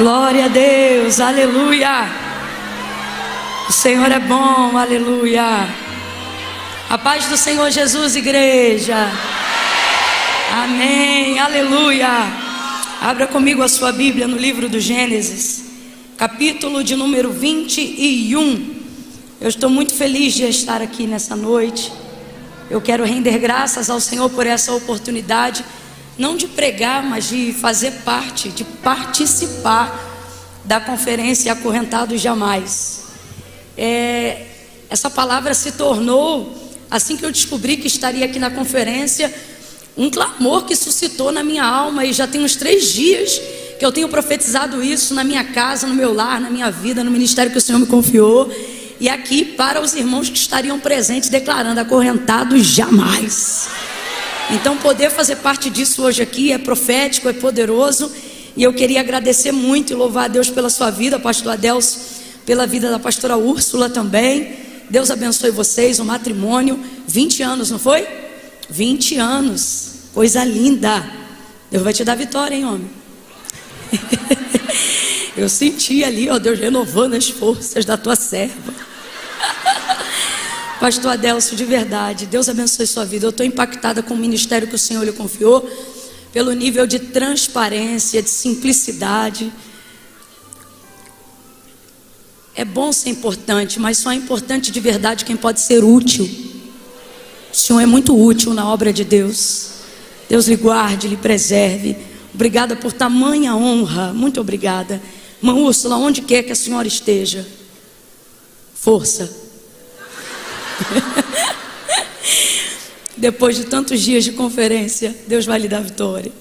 Glória a Deus, aleluia. O Senhor é bom, aleluia. A paz do Senhor Jesus, igreja. Amém, aleluia. Abra comigo a sua Bíblia no livro do Gênesis, capítulo de número 21. Eu estou muito feliz de estar aqui nessa noite. Eu quero render graças ao Senhor por essa oportunidade, não de pregar, mas de fazer parte, de participar da conferência Acorrentados Jamais. Essa palavra se tornou, assim que eu descobri que estaria aqui na conferência, um clamor que suscitou na minha alma, e já tem uns 3 dias que eu tenho profetizado isso na minha casa, no meu lar, na minha vida, no ministério que o Senhor me confiou, e aqui para os irmãos que estariam presentes, declarando: acorrentados jamais. Então poder fazer parte disso hoje aqui é profético, é poderoso, e eu queria agradecer muito e louvar a Deus pela sua vida, pastor Adelso, pela vida da pastora Úrsula também. Deus abençoe vocês, o matrimônio, 20 anos, não foi? 20 anos, coisa linda. Deus vai te dar vitória, hein, homem? Eu senti ali, ó, Deus renovando as forças da tua serva. Pastor Adelso, de verdade, Deus abençoe sua vida. Eu estou impactada com o ministério que o Senhor lhe confiou, pelo nível de transparência, de simplicidade. É bom ser importante, mas só é importante de verdade quem pode ser útil. O Senhor é muito útil na obra de Deus. Deus lhe guarde, lhe preserve. Obrigada por tamanha honra. Muito obrigada. Irmã Úrsula, onde quer que a senhora esteja, força. Depois de tantos dias de conferência, Deus vai lhe dar vitória.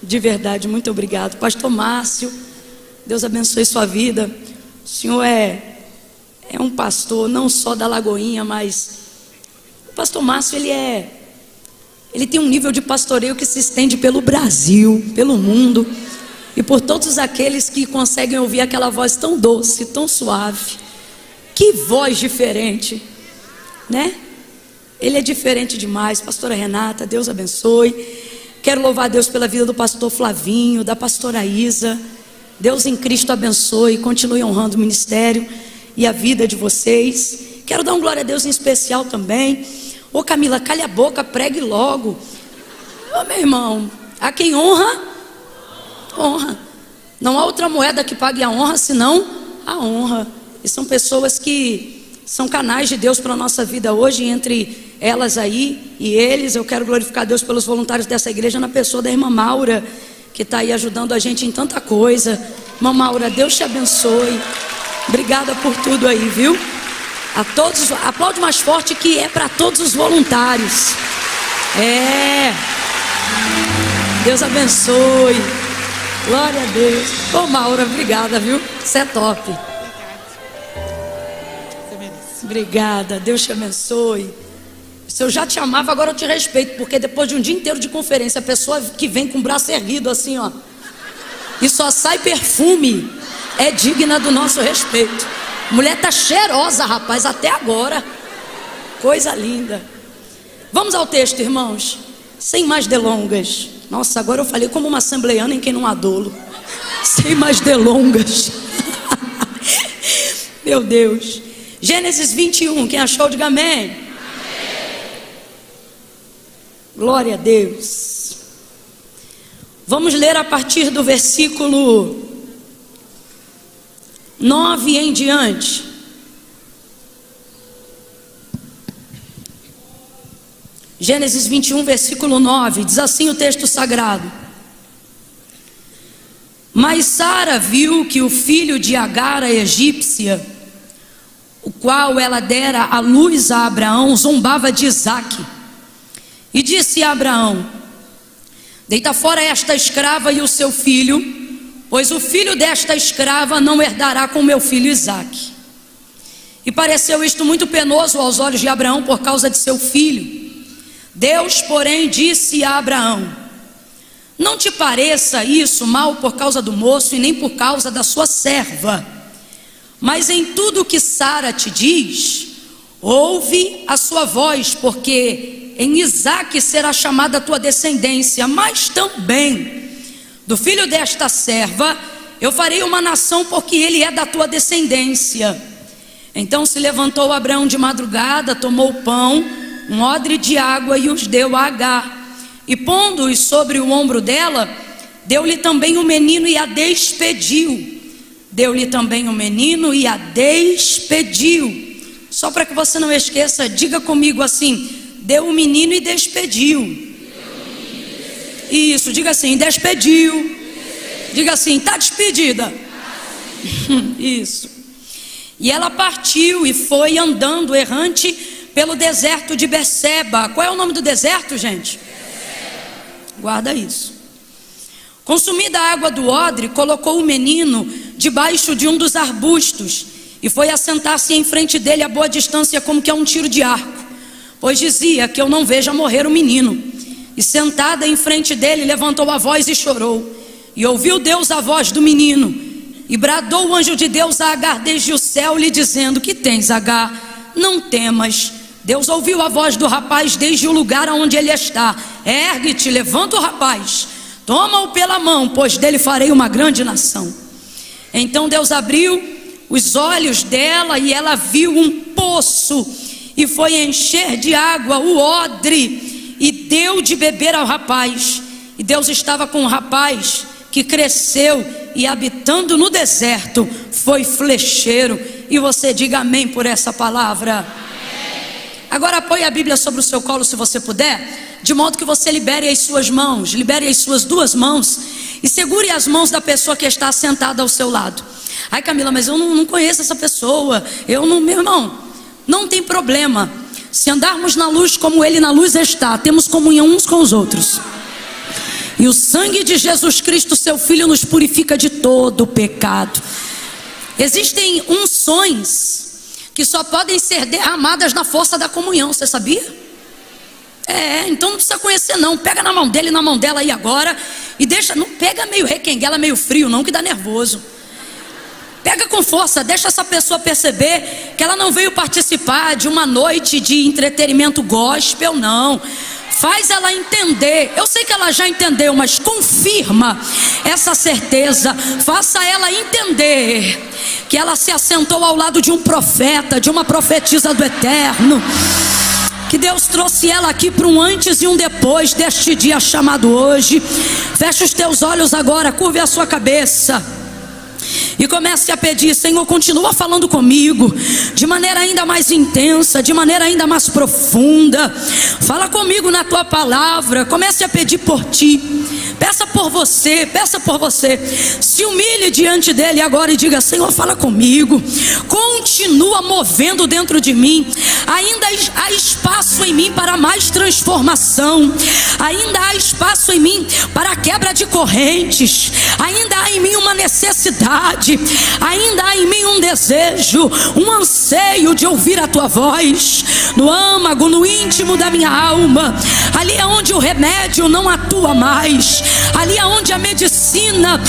De verdade, muito obrigado. Pastor Márcio, Deus abençoe sua vida. O senhor é um pastor não só da Lagoinha, mas o pastor Márcio, ele tem um nível de pastoreio que se estende pelo Brasil, pelo mundo, e por todos aqueles que conseguem ouvir aquela voz tão doce, tão suave. Que voz diferente, né? Ele é diferente demais. Pastora Renata, Deus abençoe. Quero louvar a Deus pela vida do pastor Flavinho, da pastora Isa. Deus em Cristo abençoe, continue honrando o ministério e a vida de vocês. Quero dar um glória a Deus em especial também. Ô Camila, calha a boca, pregue logo. Ô meu irmão, a quem honra, honra. Não há outra moeda que pague a honra senão a honra. E são pessoas que são canais de Deus para a nossa vida hoje. Entre elas aí e eles, eu quero glorificar a Deus pelos voluntários dessa igreja, na pessoa da irmã Maura, que está aí ajudando a gente em tanta coisa. Irmã Maura, Deus te abençoe. Obrigada por tudo aí, viu? A todos, aplaude mais forte, que é para todos os voluntários. Deus abençoe. Glória a Deus. Ô Maura, obrigada, viu? Você é top. Obrigada, Deus te abençoe. Se eu já te amava, agora eu te respeito, porque depois de um dia inteiro de conferência, a pessoa que vem com o braço erguido assim, ó, e só sai perfume, é digna do nosso respeito. Mulher tá cheirosa, rapaz, até agora. Coisa linda. Vamos ao texto, irmãos, sem mais delongas. Nossa, agora eu falei como uma assembleiana em quem não há dolo. Sem mais delongas. Meu Deus. Gênesis 21, quem achou, diga amém. Amém. Glória a Deus. Vamos ler a partir do versículo 9 em diante. Gênesis 21, versículo 9, diz assim o texto sagrado: Mas Sara viu que o filho de Agar, a egípcia, o qual ela dera à luz a Abraão, zombava de Isaque. E disse a Abraão: Deita fora esta escrava e o seu filho, pois o filho desta escrava não herdará com meu filho Isaque. E pareceu isto muito penoso aos olhos de Abraão por causa de seu filho. Deus, porém, disse a Abraão: Não te pareça isso mal por causa do moço e nem por causa da sua serva, mas em tudo o que Sara te diz, ouve a sua voz, porque em Isaque será chamada a tua descendência, mas também do filho desta serva, eu farei uma nação, porque ele é da tua descendência. Então se levantou Abraão de madrugada, tomou o pão, um odre de água, e os deu a Agar, e pondo-os sobre o ombro dela, deu-lhe também o menino e a despediu. Deu-lhe também o menino e a despediu. Só para que você não esqueça, diga comigo assim: deu o menino e despediu. Isso, diga assim: despediu. Diga assim: está despedida. Isso. E ela partiu e foi andando errante pelo deserto de Berseba. Qual é o nome do deserto, gente? Guarda isso. Consumida a água do odre, colocou o menino debaixo de um dos arbustos e foi assentar-se em frente dele a boa distância, como que a um tiro de arco, pois dizia: que eu não veja morrer o menino. E sentada em frente dele, levantou a voz e chorou. E ouviu Deus a voz do menino, e bradou o anjo de Deus a Agar desde o céu, lhe dizendo: que tens, Agar? Não temas. Deus ouviu a voz do rapaz desde o lugar onde ele está. Ergue-te, levanta o rapaz, toma-o pela mão, pois dele farei uma grande nação. Então Deus abriu os olhos dela, e ela viu um poço, e foi encher de água o odre, e deu de beber ao rapaz. E Deus estava com o rapaz, que cresceu, e habitando no deserto, foi flecheiro. E você diga amém por essa palavra. Amém. Agora apoie a Bíblia sobre o seu colo, se você puder, de modo que você libere as suas mãos, libere as suas duas mãos, e segure as mãos da pessoa que está sentada ao seu lado. Ai, Camila, mas eu não conheço essa pessoa, meu irmão, não tem problema. Se andarmos na luz como ele na luz está, temos comunhão uns com os outros. E o sangue de Jesus Cristo, seu Filho, nos purifica de todo o pecado. Existem unções que só podem ser derramadas na força da comunhão, você sabia? Então não precisa conhecer não. Pega na mão dele, na mão dela aí agora, e deixa, não pega meio requenguela, meio frio não, que dá nervoso. Pega com força, deixa essa pessoa perceber que ela não veio participar de uma noite de entretenimento gospel, não. Faz ela entender. Eu sei que ela já entendeu, mas confirma essa certeza. Faça ela entender que ela se assentou ao lado de um profeta, de uma profetisa do eterno, que Deus trouxe ela aqui para um antes e um depois deste dia chamado hoje. Feche os teus olhos agora, curve a sua cabeça e comece a pedir: Senhor, continua falando comigo de maneira ainda mais intensa, de maneira ainda mais profunda. Fala comigo na tua palavra. Comece a pedir por ti. Peça por você, peça por você. Se humilhe diante dele agora e diga: Senhor, fala comigo. Continua movendo dentro de mim. Ainda há espaço em mim para mais transformação. Ainda há espaço em mim para a quebra de correntes. Ainda há em mim uma necessidade. Ainda há em mim um desejo, um anseio de ouvir a tua voz no âmago, no íntimo da minha alma. Ali é onde o remédio não atua mais. Ali é onde a medicina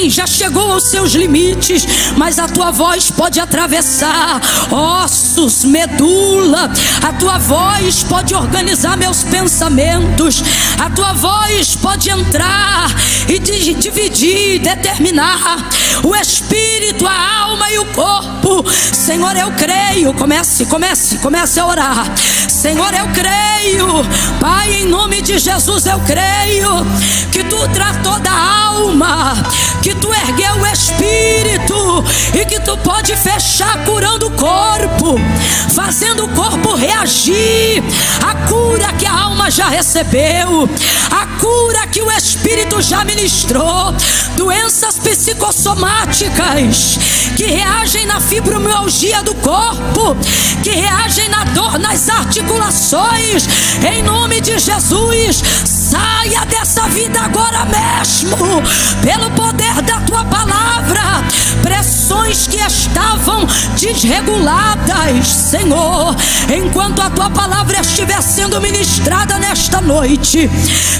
já chegou aos seus limites, mas a tua voz pode atravessar ossos, medula. A tua voz pode organizar meus pensamentos. A tua voz pode entrar e dividir, determinar o espírito, a alma e o corpo. Senhor, eu creio. Comece a orar. Senhor, eu creio. Pai, em nome de Jesus, eu creio que tu tratou da alma, que tu ergueu o espírito e que tu pode fechar curando o corpo, fazendo o corpo reagir. A cura que a alma já recebeu, a cura que o espírito já ministrou. Doenças psicossomáticas que reagem na fibromialgia do corpo, que reagem na dor nas articulações, em nome de Jesus, saia dessa vida agora mesmo, pelo poder da tua palavra. Pressões emoções que estavam desreguladas, Senhor, enquanto a tua palavra estiver sendo ministrada nesta noite,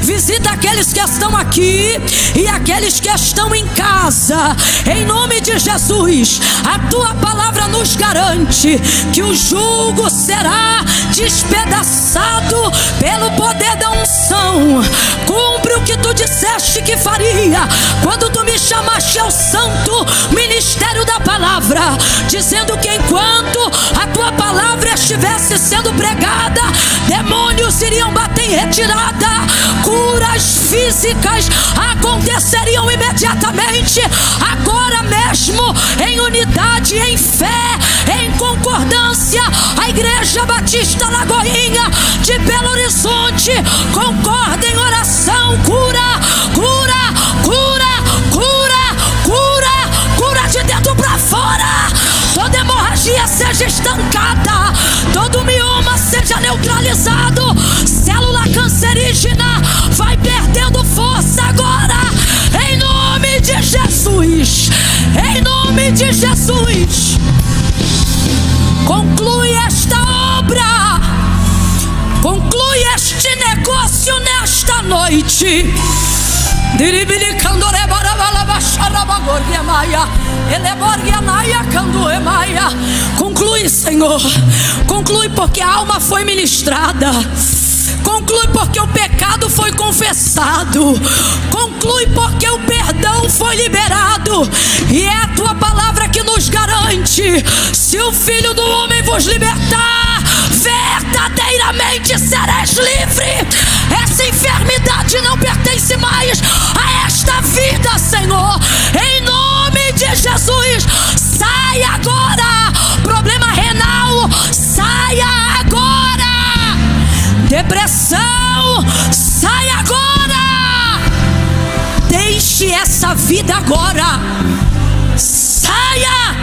visita aqueles que estão aqui e aqueles que estão em casa, em nome de Jesus. A tua palavra nos garante que o jugo será despedaçado pelo poder da unção. Cumpre o que tu disseste que faria quando tu me chamaste ao santo ministério da palavra, dizendo que enquanto a tua palavra estivesse sendo pregada, demônios iriam bater em retirada, curas físicas aconteceriam imediatamente, agora mesmo, em unidade, em fé, em concordância. A Igreja Batista Lagoinha de Belo Horizonte concorda em oração. Cura, cura, cura, cura, cura, cura de dentro para fora. Toda hemorragia seja estancada, todo mioma seja neutralizado, célula cancerígena vai perdendo força agora, em nome de Jesus, em nome de Jesus. Conclui esta obra, conclui este negócio nesta noite. Conclui, Senhor, conclui, porque a alma foi ministrada. Conclui porque o pecado foi confessado. Conclui porque o perdão foi liberado. E é a tua palavra que nos garante: se o Filho do Homem vos libertar, verdadeiramente sereis livre. Essa enfermidade não pertence mais a esta vida, Senhor. Em nome de Jesus, sai agora. Problema renal, saia agora. Depressão, sai agora. Deixe essa vida agora. Saia.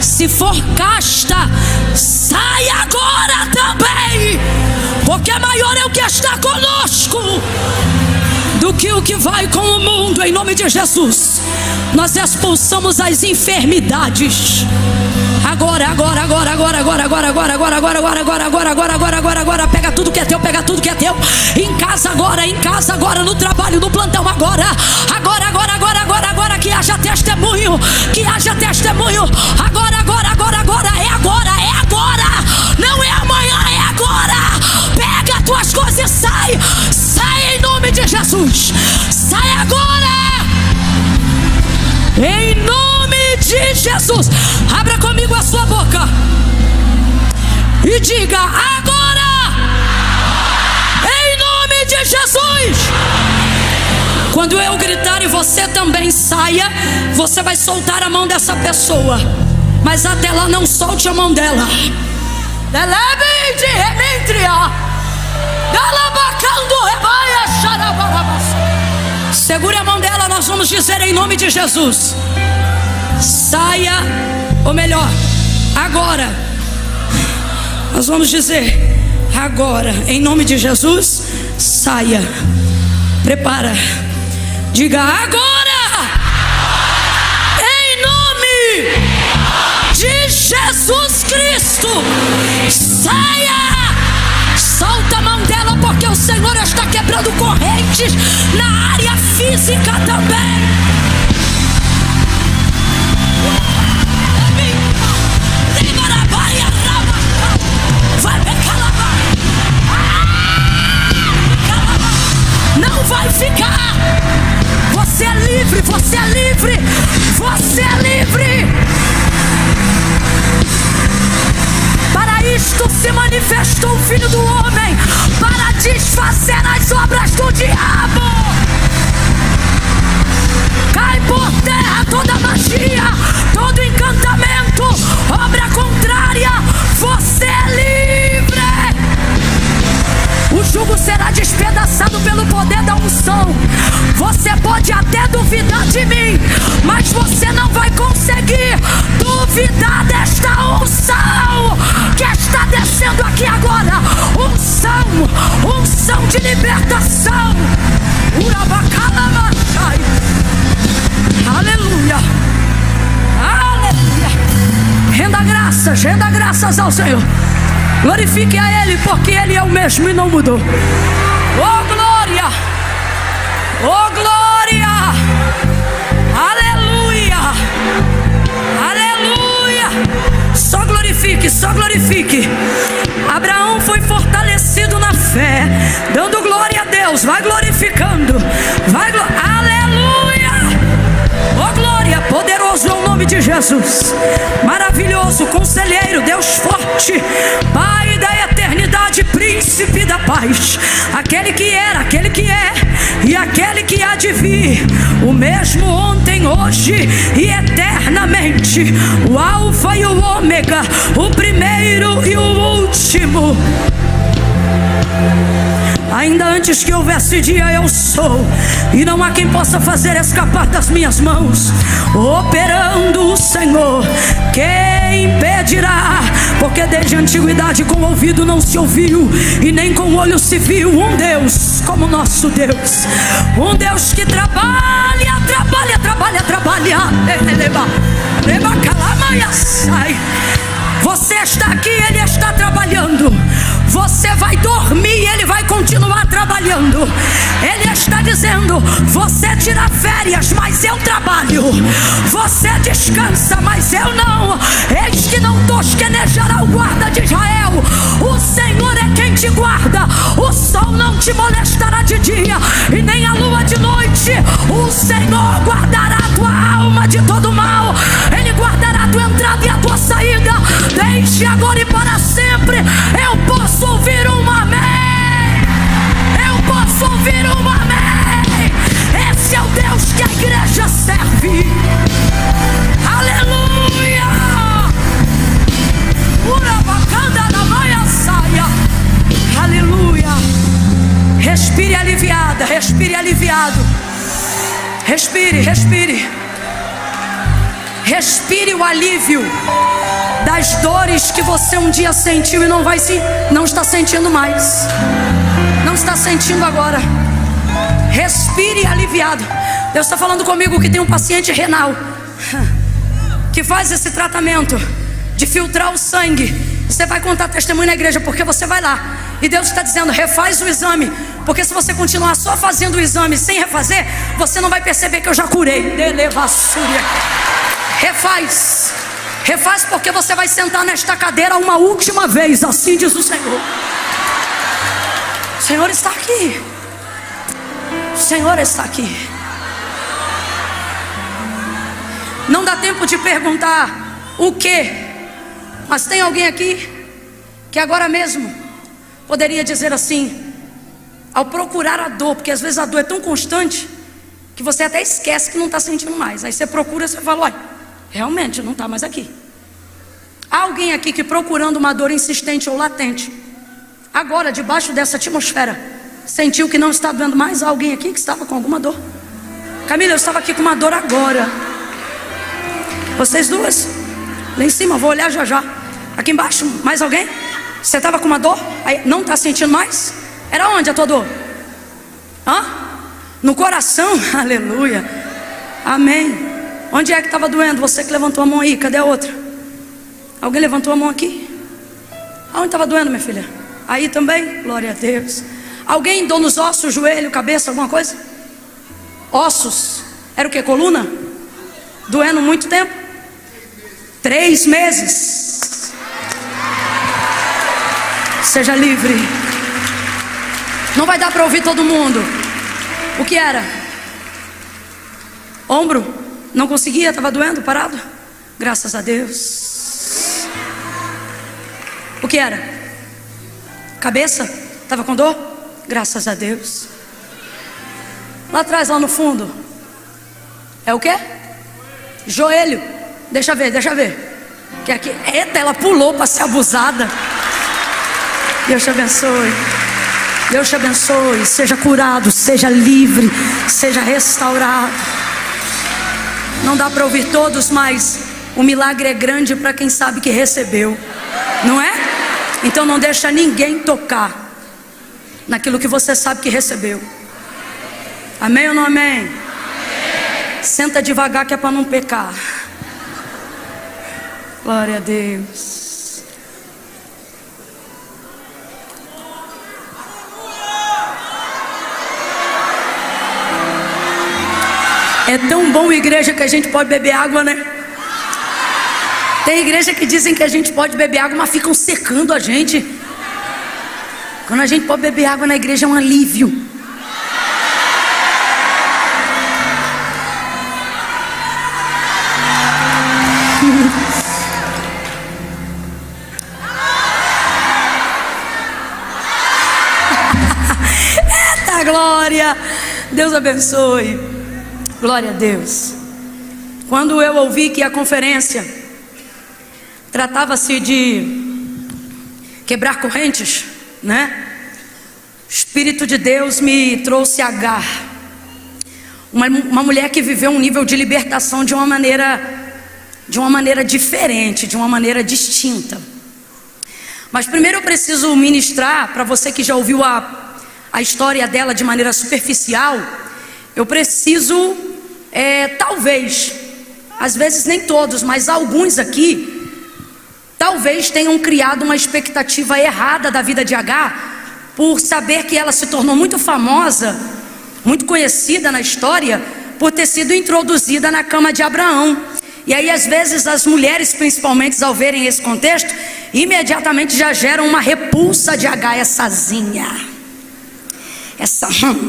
Se for casta, saia agora também, porque maior é o que está conosco do que o que vai com o mundo. Em nome de Jesus, nós expulsamos as enfermidades. Agora, pega tudo que é teu, pega tudo que é teu. Em casa agora, no trabalho, no plantão agora, que haja testemunho, que haja testemunho. Agora, é agora, não é amanhã, é agora. Pega as tuas coisas e sai em nome de Jesus, sai agora. Em nome de Jesus, abra comigo a sua boca e diga agora, em nome de Jesus. Quando eu gritar e você também saia, você vai soltar a mão dessa pessoa, mas até lá não solte a mão dela. Segure a mão dela, nós vamos dizer em nome de Jesus: saia, ou melhor, agora. Nós vamos dizer agora, em nome de Jesus, saia. Prepara, diga agora, em nome de Jesus Cristo, saia. Solta a mão dela, porque o Senhor está quebrando correntes na área física também. Não vai ficar. Você é livre, você é livre, você é livre. Para isto se manifestou o Filho do Homem, para desfazer as obras do diabo. Cai por terra toda magia, todo encantamento, obra contrária. Você é livre. O jugo será despedaçado pelo poder da unção. Você pode até duvidar de mim, mas você não vai conseguir duvidar desta unção que está descendo aqui agora. Unção de libertação. Aleluia, aleluia. graças, renda graças ao Senhor. Glorifique a Ele, porque Ele é o mesmo e não mudou. Oh glória, oh glória, aleluia, aleluia. Só glorifique, só glorifique. Abraão foi fortalecido na fé, dando glória a Deus. Vai glorificando, vai aleluia. Oh glória, poderoso é o nome de Jesus. Maravilhoso, conselheiro, Deus forte, Pai da eternidade, príncipe da paz. Aquele que era, aquele que é e aquele que há de vir, o mesmo ontem, hoje e eternamente. O alfa e o ômega, o primeiro e o último. Ainda antes que houvesse dia, eu sou, e não há quem possa fazer escapar das minhas mãos. Operando o Senhor, quem impedirá? Porque desde a antiguidade com o ouvido não se ouviu, e nem com o olho se viu um Deus como nosso Deus. Um Deus que trabalha, trabalha, trabalha, trabalha. Você está aqui, Ele está trabalhando. Você vai dormir, Ele vai continuar trabalhando. Ele está dizendo: você tira férias, mas eu trabalho. Você descansa, mas eu não. Eis que não tosquenejará o guarda de Israel. O Senhor é quem te guarda. O sol não te molestará de dia, e nem a lua de noite. O Senhor guardará a tua alma de todo mal. Ele guardará a tua entrada e a tua saída, desde agora e para sempre. Eu posso ouvir um amém. Eu posso ouvir um amém. Esse é o Deus que a igreja serve. Aleluia. Aleluia. Respire aliviada, respire aliviado. Respire, respire. Respire o alívio das dores que você um dia sentiu e não está sentindo mais. Não está sentindo agora. Respire aliviado. Deus está falando comigo que tem um paciente renal que faz esse tratamento de filtrar o sangue. Você vai contar testemunho na igreja, porque você vai lá e Deus está dizendo: refaz o exame, porque se você continuar só fazendo o exame sem refazer, você não vai perceber que eu já curei. Refaz, refaz, porque você vai sentar nesta cadeira uma última vez, assim diz o Senhor. O Senhor está aqui. O Senhor está aqui. Não dá tempo de perguntar o que, mas tem alguém aqui que agora mesmo poderia dizer assim, ao procurar a dor, porque às vezes a dor é tão constante que você até esquece que não está sentindo mais. Aí você procura e você fala: olha, realmente não está mais aqui. Há alguém aqui que, procurando uma dor insistente ou latente, agora debaixo dessa atmosfera, sentiu que não está doendo mais? Há alguém aqui que estava com alguma dor? Camila, eu estava aqui com uma dor agora. Vocês duas? Lá em cima, vou olhar já já. Aqui embaixo, mais alguém? Você estava com uma dor? Aí, não está sentindo mais? Era onde a tua dor? Hã? No coração? Aleluia. Amém. Onde é que estava doendo? Você que levantou a mão aí, cadê a outra? Alguém levantou a mão aqui? Aonde estava doendo, minha filha? Aí também? Glória a Deus. Alguém dor nos ossos, joelho, cabeça, alguma coisa? Ossos. Era o que? Coluna? Doendo muito tempo? 3 meses. Seja livre. Não vai dar para ouvir todo mundo. O que era? Ombro? Não conseguia? Estava doendo? Parado? Graças a Deus. O que era? Cabeça? Estava com dor? Graças a Deus. Lá atrás, lá no fundo, é o quê? Joelho. Deixa ver, deixa ver. Que aqui, eita, ela pulou para ser abusada. Deus te abençoe. Deus te abençoe. Seja curado, seja livre, seja restaurado. Não dá para ouvir todos, mas o milagre é grande para quem sabe que recebeu, não é? Então não deixa ninguém tocar naquilo que você sabe que recebeu. Amém ou não amém? Amém. Senta devagar que é para não pecar. Glória a Deus. É tão bom, igreja, que a gente pode beber água, né? Tem igreja que dizem que a gente pode beber água, mas ficam secando a gente. Quando a gente pode beber água na igreja é um alívio. Eita glória! Deus abençoe. Glória a Deus. Quando eu ouvi que a conferência tratava-se de quebrar correntes, né? O Espírito de Deus me trouxe Agar, uma mulher que viveu um nível de libertação de uma maneira diferente, de uma maneira distinta. Mas primeiro eu preciso ministrar para você que já ouviu a história dela de maneira superficial. Eu preciso, talvez, às vezes nem todos, mas alguns aqui talvez tenham criado uma expectativa errada da vida de Agar, por saber que ela se tornou muito famosa, muito conhecida na história, por ter sido introduzida na cama de Abraão. E aí às vezes as mulheres, principalmente, ao verem esse contexto, imediatamente já geram uma repulsa de Agar,essazinha.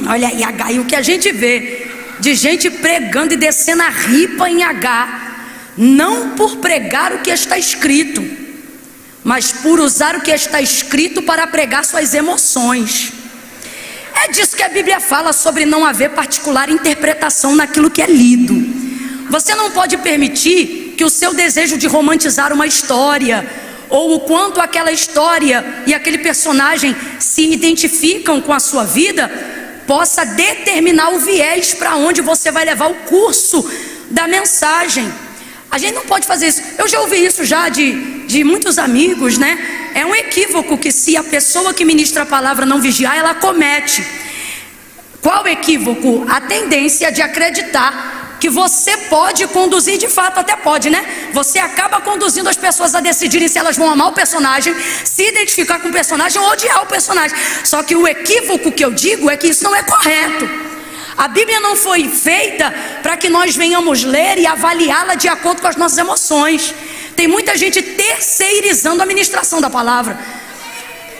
Olha aí Agar, e o que a gente vê de gente pregando e descendo a ripa em Agar, não por pregar o que está escrito, mas por usar o que está escrito para pregar suas emoções. É disso que a Bíblia fala, sobre não haver particular interpretação naquilo que é lido. Você não pode permitir que o seu desejo de romantizar uma história, ou o quanto aquela história e aquele personagem se identificam com a sua vida, possa determinar o viés para onde você vai levar o curso da mensagem. A gente não pode fazer isso. Eu já ouvi isso já de muitos amigos, né? É um equívoco que, se a pessoa que ministra a palavra não vigiar, ela comete. Qual equívoco? A tendência de acreditar que você pode conduzir, de fato até pode, né? Você acaba conduzindo as pessoas a decidirem se elas vão amar o personagem, se identificar com o personagem ou odiar o personagem. Só que o equívoco que eu digo é que isso não é correto. A Bíblia não foi feita para que nós venhamos ler e avaliá-la de acordo com as nossas emoções. Tem muita gente terceirizando a ministração da palavra.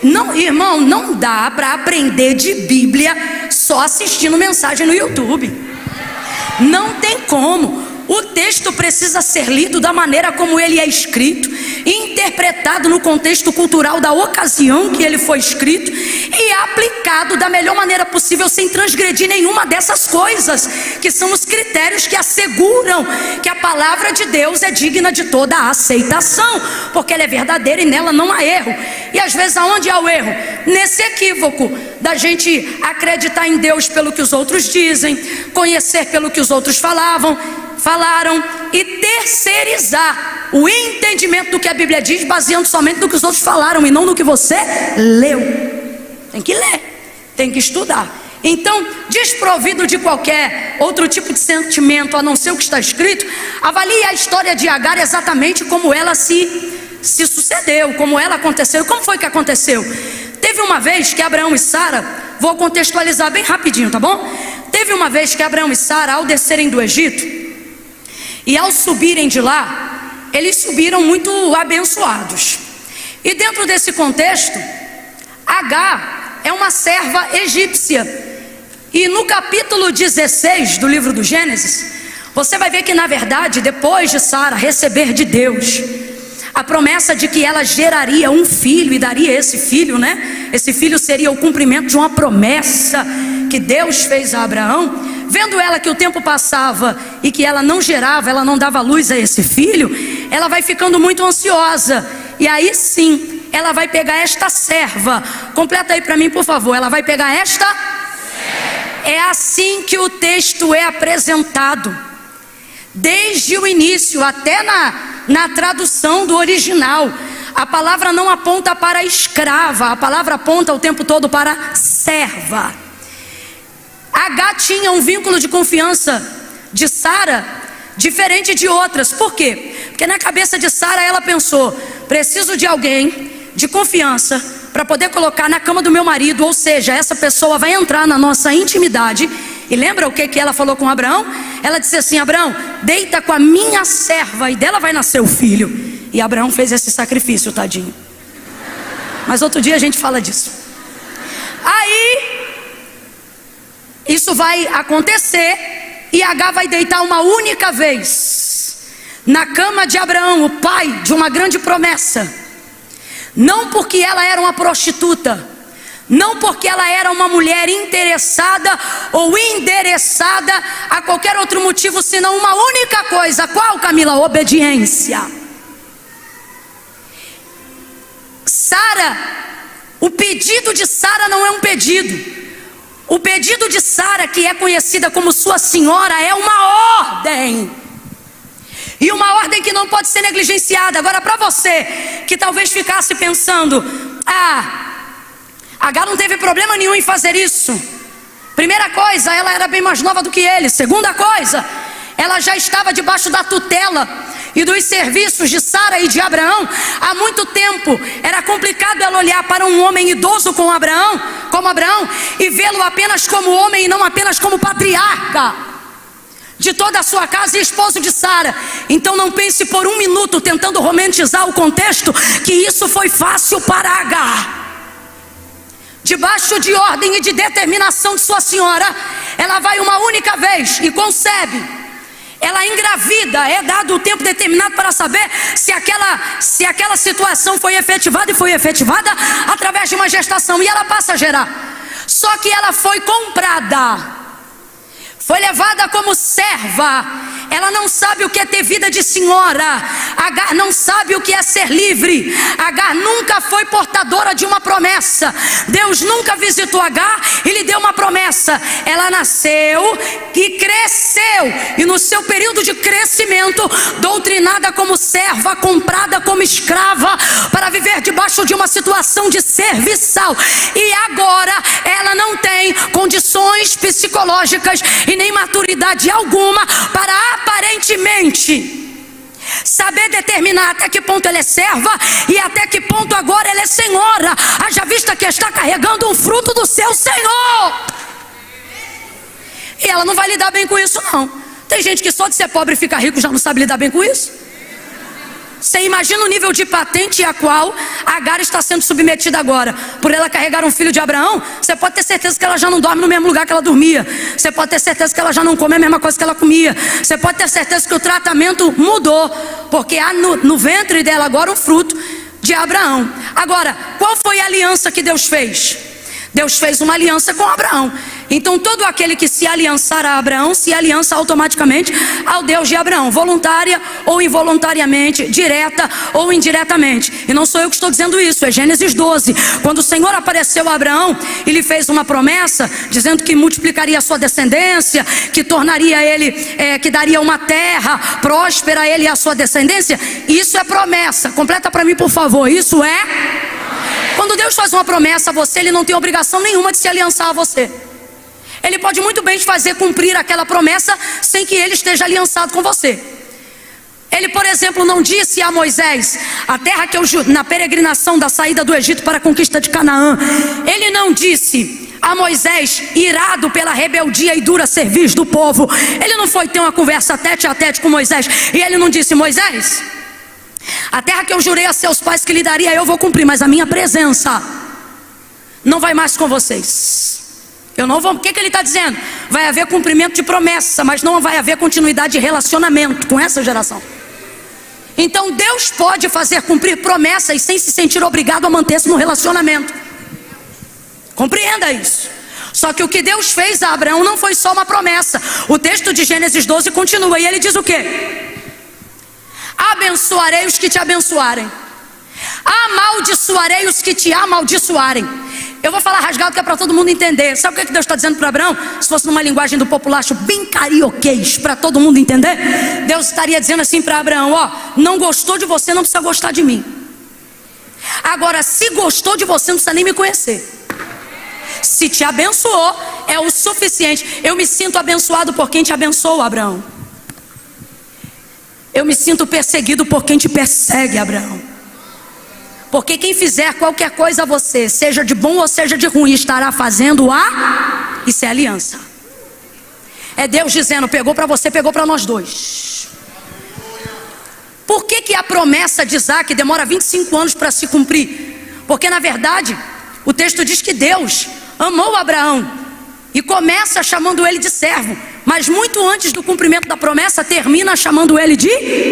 Não, irmão, não dá para aprender de Bíblia só assistindo mensagem no YouTube. Não tem como. O texto precisa ser lido da maneira como ele é escrito, interpretado no contexto cultural da ocasião que ele foi escrito e aplicado da melhor maneira possível, sem transgredir nenhuma dessas coisas, que são os critérios que asseguram que a palavra de Deus é digna de toda a aceitação, porque ela é verdadeira e nela não há erro. E às vezes aonde há o erro? Nesse equívoco da gente acreditar em Deus pelo que os outros dizem, conhecer pelo que os outros falaram e terceirizar o entendimento do que a Bíblia diz, baseando somente no que os outros falaram e não no que você leu. Tem que ler, tem que estudar. Então, desprovido de qualquer outro tipo de sentimento a não ser o que está escrito, avalie a história de Agar exatamente como ela se sucedeu, como ela aconteceu. Como foi que aconteceu? Teve uma vez que Abraão e Sara, vou contextualizar bem rapidinho, tá bom? Teve uma vez que Abraão e Sara, ao descerem do Egito e ao subirem de lá, eles subiram muito abençoados. E dentro desse contexto, Agar é uma serva egípcia. E no capítulo 16 do livro do Gênesis, você vai ver que, na verdade, depois de Sara receber de Deus a promessa de que ela geraria um filho e daria esse filho, né? Esse filho seria o cumprimento de uma promessa que Deus fez a Abraão. Vendo ela que o tempo passava e que ela não gerava, ela não dava luz a esse filho, ela vai ficando muito ansiosa. E aí sim, ela vai pegar esta serva. Completa aí para mim, por favor. Ela vai pegar esta serva. É assim que o texto é apresentado, desde o início até na tradução do original. A palavra não aponta para escrava, a palavra aponta o tempo todo para serva. Agar tinha um vínculo de confiança de Sara diferente de outras. Por quê? Porque na cabeça de Sara ela pensou: preciso de alguém de confiança para poder colocar na cama do meu marido, ou seja, essa pessoa vai entrar na nossa intimidade. E lembra o que ela falou com Abraão? Ela disse assim: Abraão, deita com a minha serva e dela vai nascer o filho. E Abraão fez esse sacrifício, tadinho. Mas outro dia a gente fala disso. Aí isso vai acontecer e Agar vai deitar uma única vez na cama de Abraão, o pai de uma grande promessa. Não porque ela era uma prostituta, não porque ela era uma mulher interessada ou endereçada a qualquer outro motivo, senão uma única coisa. Qual, Camila? Obediência. Sara, o pedido de Sara não é um pedido. O pedido de Sara, que é conhecida como sua senhora, é uma ordem. E uma ordem que não pode ser negligenciada. Agora, para você que talvez ficasse pensando: Agar não teve problema nenhum em fazer isso. Primeira coisa, ela era bem mais nova do que ele. Segunda coisa, ela já estava debaixo da tutela e dos serviços de Sara e de Abraão há muito tempo. Era complicado ela olhar para um homem idoso como Abraão, e vê-lo apenas como homem e não apenas como patriarca de toda a sua casa e esposo de Sara. Então não pense por um minuto, tentando romantizar o contexto, que isso foi fácil para Agar. Debaixo de ordem e de determinação de sua senhora, ela vai uma única vez e concebe. Ela engravida, é dado o tempo determinado para saber se aquela situação foi efetivada, e foi efetivada através de uma gestação, e ela passa a gerar. Só que ela foi comprada, foi levada como serva. Ela não sabe o que é ter vida de senhora. Agar não sabe o que é ser livre. Agar nunca foi portadora de uma promessa. Deus nunca visitou Agar e lhe deu uma promessa. Ela nasceu e cresceu, e no seu período de crescimento, doutrinada como serva, comprada como escrava, para viver debaixo de uma situação de serviçal. E agora ela não tem condições psicológicas e nem maturidade alguma para aparentemente saber determinar até que ponto ela é serva e até que ponto agora ela é senhora, haja vista que está carregando um fruto do seu Senhor. E ela não vai lidar bem com isso, não. Tem gente que só de ser pobre e ficar rico já não sabe lidar bem com isso. Você imagina o nível de patente a qual Agar está sendo submetida agora. Por ela carregar um filho de Abraão, você pode ter certeza que ela já não dorme no mesmo lugar que ela dormia. Você pode ter certeza que ela já não come a mesma coisa que ela comia. Você pode ter certeza que o tratamento mudou, porque há no ventre dela agora o fruto de Abraão. Agora, qual foi a aliança que Deus fez? Deus fez uma aliança com Abraão. Então todo aquele que se aliançar a Abraão, se aliança automaticamente ao Deus de Abraão, voluntária ou involuntariamente, direta ou indiretamente. E não sou eu que estou dizendo isso, é Gênesis 12. Quando o Senhor apareceu a Abraão e lhe fez uma promessa, dizendo que multiplicaria a sua descendência, que tornaria ele, que daria uma terra próspera a ele e a sua descendência. Isso é promessa. Completa para mim, por favor. Isso é... Quando Deus faz uma promessa a você, Ele não tem obrigação nenhuma de se aliançar a você. Ele pode muito bem te fazer cumprir aquela promessa sem que Ele esteja aliançado com você. Ele, por exemplo, não disse a Moisés: a terra que eu na peregrinação da saída do Egito para a conquista de Canaã. Ele não disse a Moisés, irado pela rebeldia e dura cerviz do povo. Ele não foi ter uma conversa tete a tete com Moisés e ele não disse: Moisés, a terra que eu jurei a seus pais que lhe daria, eu vou cumprir, mas a minha presença não vai mais com vocês. Eu não vou. O que ele está dizendo? Vai haver cumprimento de promessa, mas não vai haver continuidade de relacionamento com essa geração. Então Deus pode fazer cumprir promessas sem se sentir obrigado a manter-se no relacionamento. Compreenda isso. Só que o que Deus fez a Abraão não foi só uma promessa. O texto de Gênesis 12 continua e ele diz o quê? Abençoarei os que te abençoarem, amaldiçoarei os que te amaldiçoarem. Eu vou falar rasgado que é para todo mundo entender. Sabe o que Deus está dizendo para Abraão? Se fosse numa linguagem do populacho bem carioquês, para todo mundo entender, Deus estaria dizendo assim para Abraão: ó, não gostou de você, não precisa gostar de mim. Agora, se gostou de você, não precisa nem me conhecer. Se te abençoou, é o suficiente. Eu me sinto abençoado por quem te abençoou, Abraão. Eu me sinto perseguido por quem te persegue, Abraão. Porque quem fizer qualquer coisa a você, seja de bom ou seja de ruim, estará fazendo isso é aliança. É Deus dizendo, pegou para você, pegou para nós dois. Por que a promessa de Isaac demora 25 anos para se cumprir? Porque na verdade, o texto diz que Deus amou Abraão e começa chamando ele de servo, mas muito antes do cumprimento da promessa, termina chamando ele de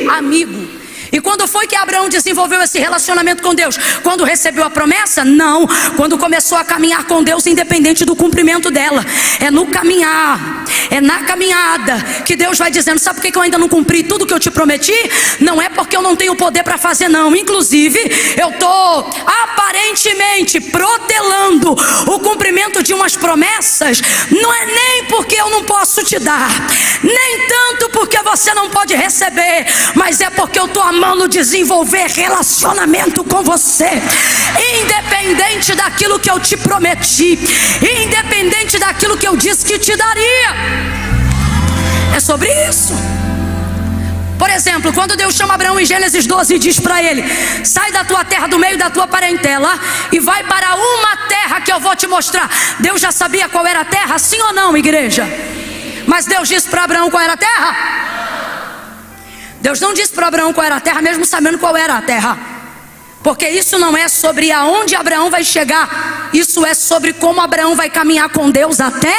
amigo. E quando foi que Abraão desenvolveu esse relacionamento com Deus? Quando recebeu a promessa? Não. Quando começou a caminhar com Deus, independente do cumprimento dela. É no caminhar, é na caminhada que Deus vai dizendo, sabe por que eu ainda não cumpri tudo que eu te prometi? Não é porque eu não tenho poder para fazer, não. Inclusive, eu estou aparentemente protelando o cumprimento de umas promessas. Não é nem porque eu não posso te dar, nem tanto porque você não pode receber, mas é porque eu estou amando desenvolver relacionamento com você, independente daquilo que eu te prometi, independente daquilo que eu disse que te daria. É sobre isso. Por exemplo, quando Deus chama Abraão em Gênesis 12 e diz para ele, sai da tua terra, do meio da tua parentela, e vai para uma terra que eu vou te mostrar. Deus já sabia qual era a terra, sim ou não, igreja? Mas Deus disse para Abraão qual era a terra? Deus não disse para Abraão qual era a terra, mesmo sabendo qual era a terra. Porque isso não é sobre aonde Abraão vai chegar, isso é sobre como Abraão vai caminhar com Deus até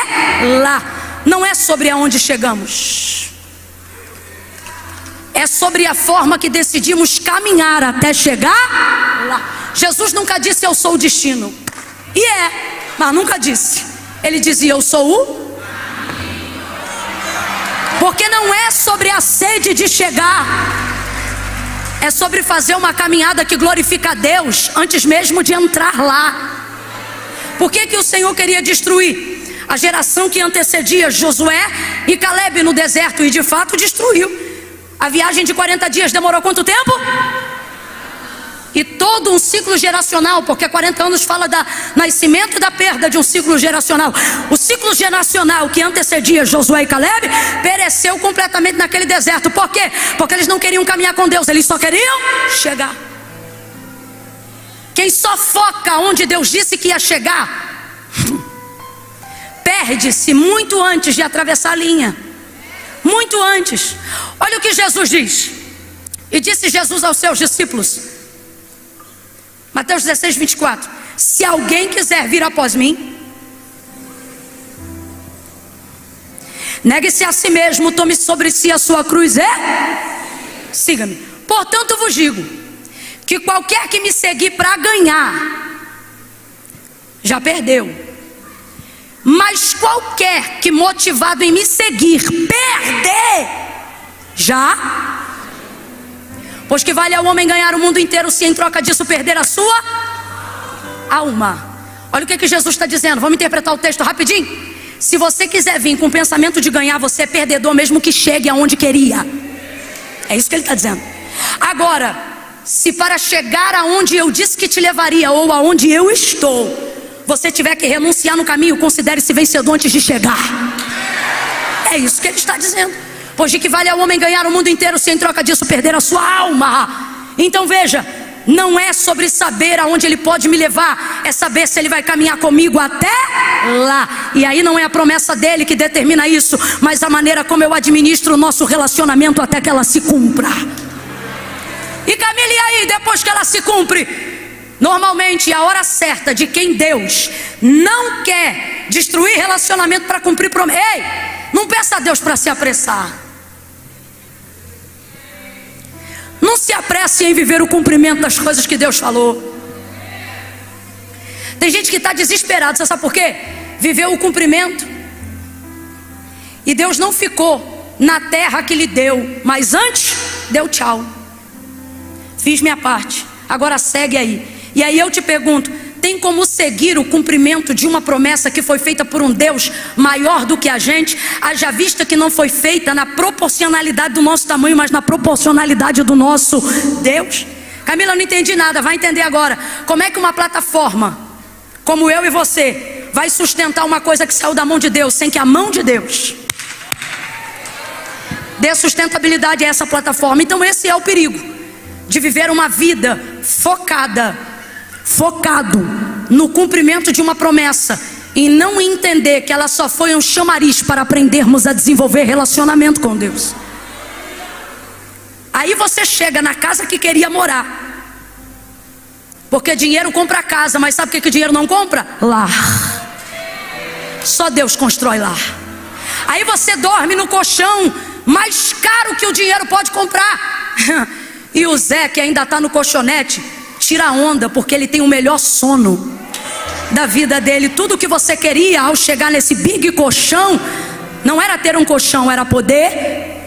lá. Não é sobre aonde chegamos, é sobre a forma que decidimos caminhar até chegar lá. Jesus nunca disse eu sou o destino, mas nunca disse. Ele dizia eu sou o. Porque não é sobre a sede de chegar, é sobre fazer uma caminhada que glorifica a Deus antes mesmo de entrar lá. Por que o Senhor queria destruir a geração que antecedia Josué e Caleb no deserto? E de fato destruiu. A viagem de 40 dias demorou quanto tempo? E todo um ciclo geracional, porque 40 anos fala da nascimento e da perda de um ciclo geracional. O ciclo geracional que antecedia Josué e Caleb pereceu completamente naquele deserto. Por quê? Porque eles não queriam caminhar com Deus, eles só queriam chegar. Quem só foca onde Deus disse que ia chegar, perde-se muito antes de atravessar a linha. Muito antes. Olha o que Jesus diz. E disse Jesus aos seus discípulos, Mateus 16, 24. Se alguém quiser vir após mim, negue-se a si mesmo, tome sobre si a sua cruz e siga-me. Portanto vos digo, que qualquer que me seguir para ganhar, já perdeu. Mas qualquer que motivado em me seguir, perder, já. Pois que vale ao homem ganhar o mundo inteiro, se em troca disso perder a sua alma. Olha o que Jesus está dizendo. Vamos interpretar o texto rapidinho. Se você quiser vir com o pensamento de ganhar, você é perdedor mesmo que chegue aonde queria. É isso que ele está dizendo. Agora, se para chegar aonde eu disse que te levaria, ou aonde eu estou, você tiver que renunciar no caminho, considere-se vencedor antes de chegar. É isso que ele está dizendo. Pois de que vale ao homem ganhar o mundo inteiro, se em troca disso perder a sua alma. Então veja, não é sobre saber aonde ele pode me levar, é saber se ele vai caminhar comigo até lá. E aí não é a promessa dele que determina isso, mas a maneira como eu administro o nosso relacionamento até que ela se cumpra. E Camila, e aí, depois que ela se cumpre? Normalmente a hora certa de quem Deus não quer destruir relacionamento para cumprir promessa. Ei, não peça a Deus para se apressar. Não se apresse em viver o cumprimento das coisas que Deus falou. Tem gente que está desesperada, você sabe por quê? Viveu o cumprimento e Deus não ficou na terra que lhe deu, mas antes deu tchau. Fiz minha parte, agora segue aí. E aí eu te pergunto, tem como seguir o cumprimento de uma promessa que foi feita por um Deus maior do que a gente, haja vista que não foi feita na proporcionalidade do nosso tamanho, mas na proporcionalidade do nosso Deus? Camila, eu não entendi nada, vai entender agora. Como é que uma plataforma como eu e você vai sustentar uma coisa que saiu da mão de Deus, sem que a mão de Deus dê sustentabilidade a essa plataforma. Então esse é o perigo de viver uma vida focado no cumprimento de uma promessa e não entender que ela só foi um chamariz para aprendermos a desenvolver relacionamento com Deus. Aí você chega na casa que queria morar, porque dinheiro compra casa, mas sabe o que o dinheiro não compra? Lar. Só Deus constrói lar. Aí você dorme no colchão mais caro que o dinheiro pode comprar. E o Zé, que ainda está no colchonete, tira onda, porque ele tem o melhor sono da vida dele. Tudo que você queria ao chegar nesse big colchão não era ter um colchão, era poder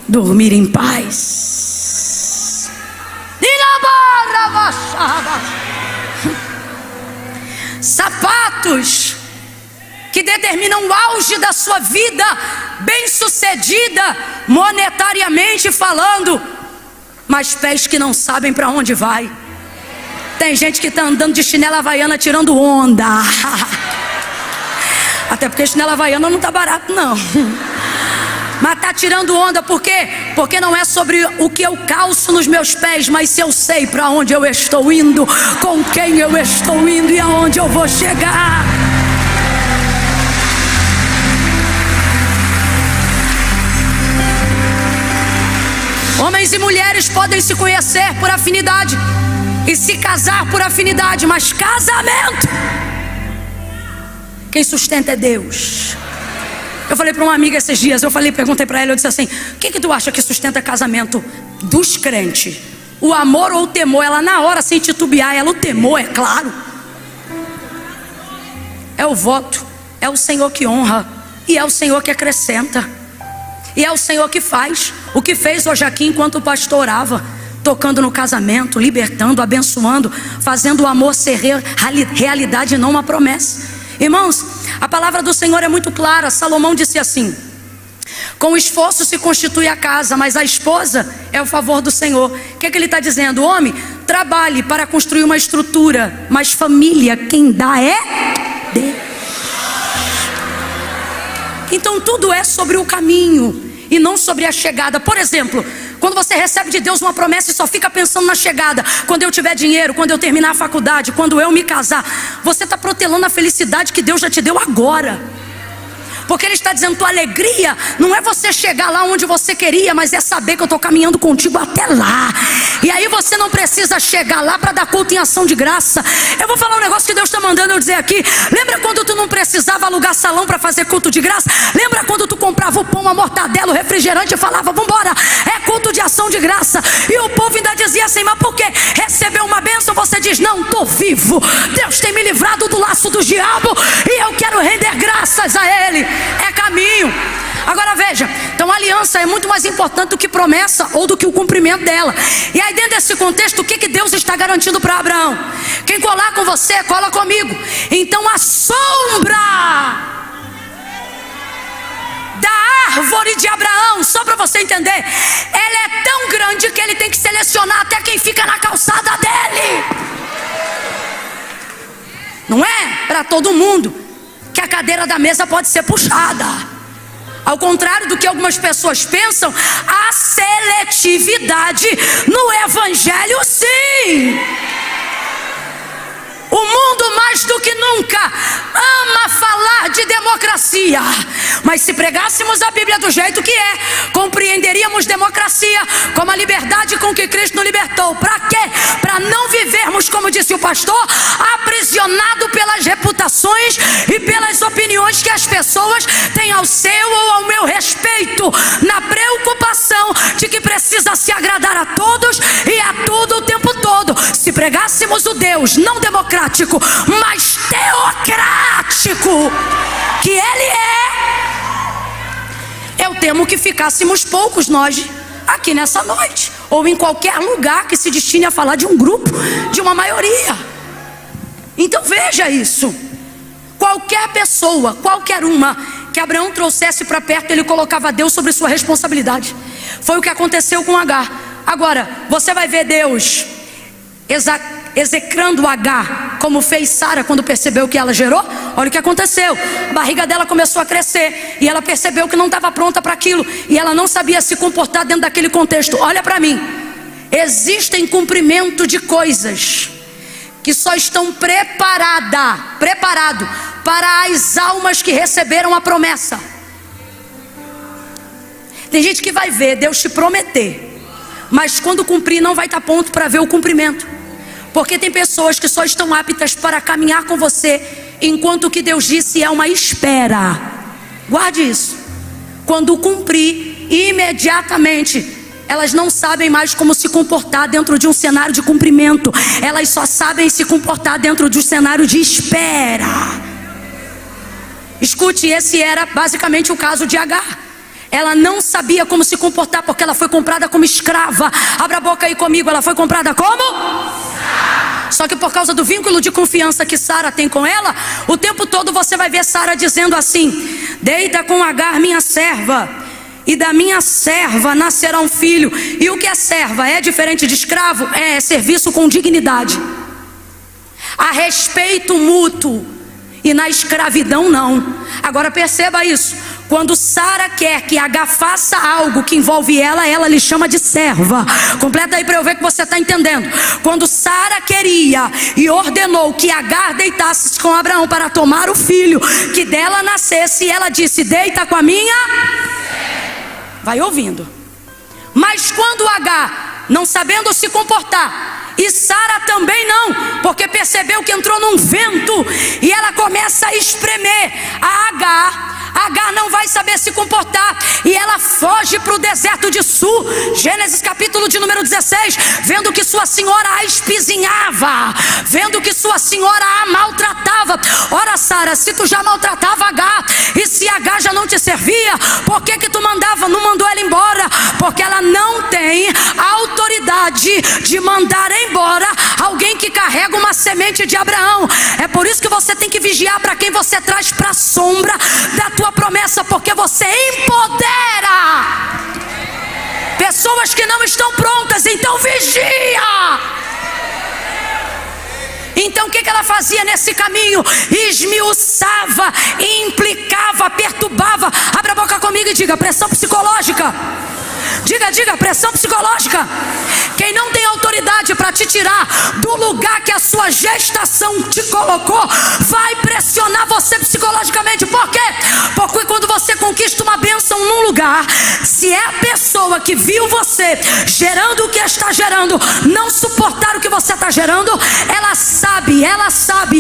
dormir em paz. Sapatos que determinam o auge da sua vida bem-sucedida monetariamente falando, mas pés que não sabem para onde vai. Tem gente que está andando de chinela havaiana tirando onda. Até porque chinela havaiana não está barato não. Mas está tirando onda por quê? Porque não é sobre o que eu calço nos meus pés, mas se eu sei para onde eu estou indo, com quem eu estou indo e aonde eu vou chegar. Homens e mulheres podem se conhecer por afinidade e se casar por afinidade, mas casamento, quem sustenta é Deus. Eu falei para uma amiga esses dias, perguntei para ela, eu disse assim: o que tu acha que sustenta casamento dos crentes? O amor ou o temor? Ela na hora, sem titubear, ela: o temor, é claro. É o voto, é o Senhor que honra, e é o Senhor que acrescenta, e é o Senhor que faz. O que fez hoje aqui enquanto o pastor orava, tocando no casamento, libertando, abençoando, fazendo o amor ser realidade e não uma promessa. Irmãos, a palavra do Senhor é muito clara. Salomão disse assim: com esforço se constitui a casa, mas a esposa é o favor do Senhor. O que ele está dizendo? Homem, trabalhe para construir uma estrutura, mas família quem dá é Deus. Então tudo é sobre o caminho e não sobre a chegada. Por exemplo, quando você recebe de Deus uma promessa e só fica pensando na chegada, quando eu tiver dinheiro, quando eu terminar a faculdade, quando eu me casar, você está protelando a felicidade que Deus já te deu agora. Porque Ele está dizendo: tua alegria não é você chegar lá onde você queria, mas é saber que eu estou caminhando contigo até lá. E aí você não precisa chegar lá para dar culto em ação de graça. Eu vou falar um negócio que Deus está mandando eu dizer aqui. Lembra quando tu não precisava alugar salão para fazer culto de graça? Lembra quando tu comprava o pão, a mortadela, o refrigerante e falava: vambora, é culto de ação de graça? E o povo ainda dizia assim: mas por quê? Recebeu uma bênção, você diz: não, estou vivo, Deus tem me livrado do laço do diabo e eu quero render graças a Ele. É caminho. Agora veja, então a aliança é muito mais importante do que promessa ou do que o cumprimento dela. E aí dentro desse contexto, o que Deus está garantindo para Abraão? Quem colar com você, cola comigo. Então a sombra da árvore de Abraão, só para você entender, ela é tão grande que ele tem que selecionar até quem fica na calçada dele. Não é para todo mundo que a cadeira da mesa pode ser puxada. Ao contrário do que algumas pessoas pensam, a seletividade no evangelho, sim. O mundo mais do que nunca ama falar de democracia, mas se pregássemos a Bíblia do jeito que é, compreenderíamos democracia como a liberdade com que Cristo nos libertou. Para quê? Para não vivermos, como disse o pastor, aprisionado pelas reputações e pelas opiniões que as pessoas têm ao seu ou ao meu respeito, na preocupação de que precisa se agradar a todos e a tudo o tempo todo. Se pregássemos o Deus não democrático, mas teocrático que Ele é, eu temo que ficássemos poucos nós aqui nessa noite, ou em qualquer lugar que se destine a falar de um grupo, de uma maioria. Então veja isso. Qualquer pessoa, qualquer uma que Abraão trouxesse para perto, ele colocava Deus sobre sua responsabilidade. Foi o que aconteceu com Agar. Agora, você vai ver Deus execrando Agar, como fez Sara quando percebeu que ela gerou. Olha o que aconteceu, a barriga dela começou a crescer, e ela percebeu que não estava pronta para aquilo, e ela não sabia se comportar dentro daquele contexto. Olha para mim, existem cumprimento de coisas que só estão preparado para as almas que receberam a promessa. Tem gente que vai ver Deus te prometer, mas quando cumprir não vai estar pronto para ver o cumprimento. Porque tem pessoas que só estão aptas para caminhar com você, enquanto o que Deus disse é uma espera. Guarde isso. Quando cumprir, imediatamente elas não sabem mais como se comportar dentro de um cenário de cumprimento. Elas só sabem se comportar dentro de um cenário de espera. Escute, esse era basicamente o caso de Agar. Ela não sabia como se comportar, porque ela foi comprada como escrava. Abra a boca aí comigo, ela foi comprada como? Só que por causa do vínculo de confiança que Sara tem com ela, o tempo todo você vai ver Sara dizendo assim: deita com Agar minha serva, e da minha serva nascerá um filho. E o que é serva? É diferente de escravo? É serviço com dignidade. Há respeito mútuo, e na escravidão não. Agora perceba isso. Quando Sara quer que Agar faça algo que envolve ela, ela lhe chama de serva. Completa aí para eu ver que você está entendendo. Quando Sara queria e ordenou que Agar deitasse com Abraão para tomar o filho que dela nascesse, ela disse: deita com a minha. Vai ouvindo. Mas quando Agar, não sabendo se comportar, e Sara também não, porque percebeu que entrou num vento, e ela começa a espremer a Agar não vai saber se comportar, e ela foge para o deserto de Sur. Gênesis capítulo de número 16. Vendo que sua senhora a espizinhava, vendo que sua senhora a maltratava. Ora, Sara, se tu já maltratava Agar, e se Agar já não te servia, por que tu não mandou ela embora? Porque ela não tem autoridade de mandar embora alguém que carrega uma semente de Abraão. É por isso que você tem que vigiar para quem você traz para a sombra da tua promessa, porque você empodera pessoas que não estão prontas. Então vigia. Então o que ela fazia nesse caminho? Esmiuçava, implicava, perturbava. Abra a boca comigo e diga: pressão psicológica. Diga, pressão psicológica. Quem não tem autoridade para te tirar do lugar que a sua gestação te colocou, vai pressionar você psicologicamente. Por quê? Porque quando você conquista uma bênção num lugar, se é a pessoa que viu você gerando o que está gerando não suportar o que você está gerando, ela sabe,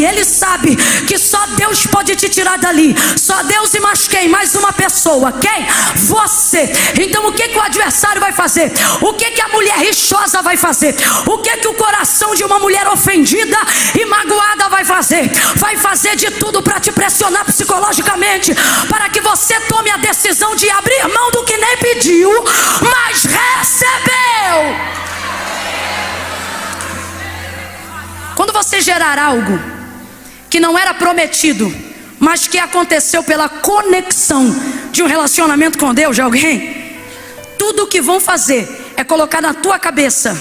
ele sabe que só Deus pode te tirar dali. Só Deus e mais quem? Mais uma pessoa. Quem? Você. Então o que o adversário vai fazer? O que a mulher rixosa vai fazer? O que o coração de uma mulher ofendida e magoada vai fazer? Vai fazer de tudo para te pressionar psicologicamente, para que você tome a decisão de abrir mão do que nem pediu, mas recebeu. Quando você gerar algo que não era prometido, mas que aconteceu pela conexão de um relacionamento com Deus, de alguém, tudo o que vão fazer é colocar na tua cabeça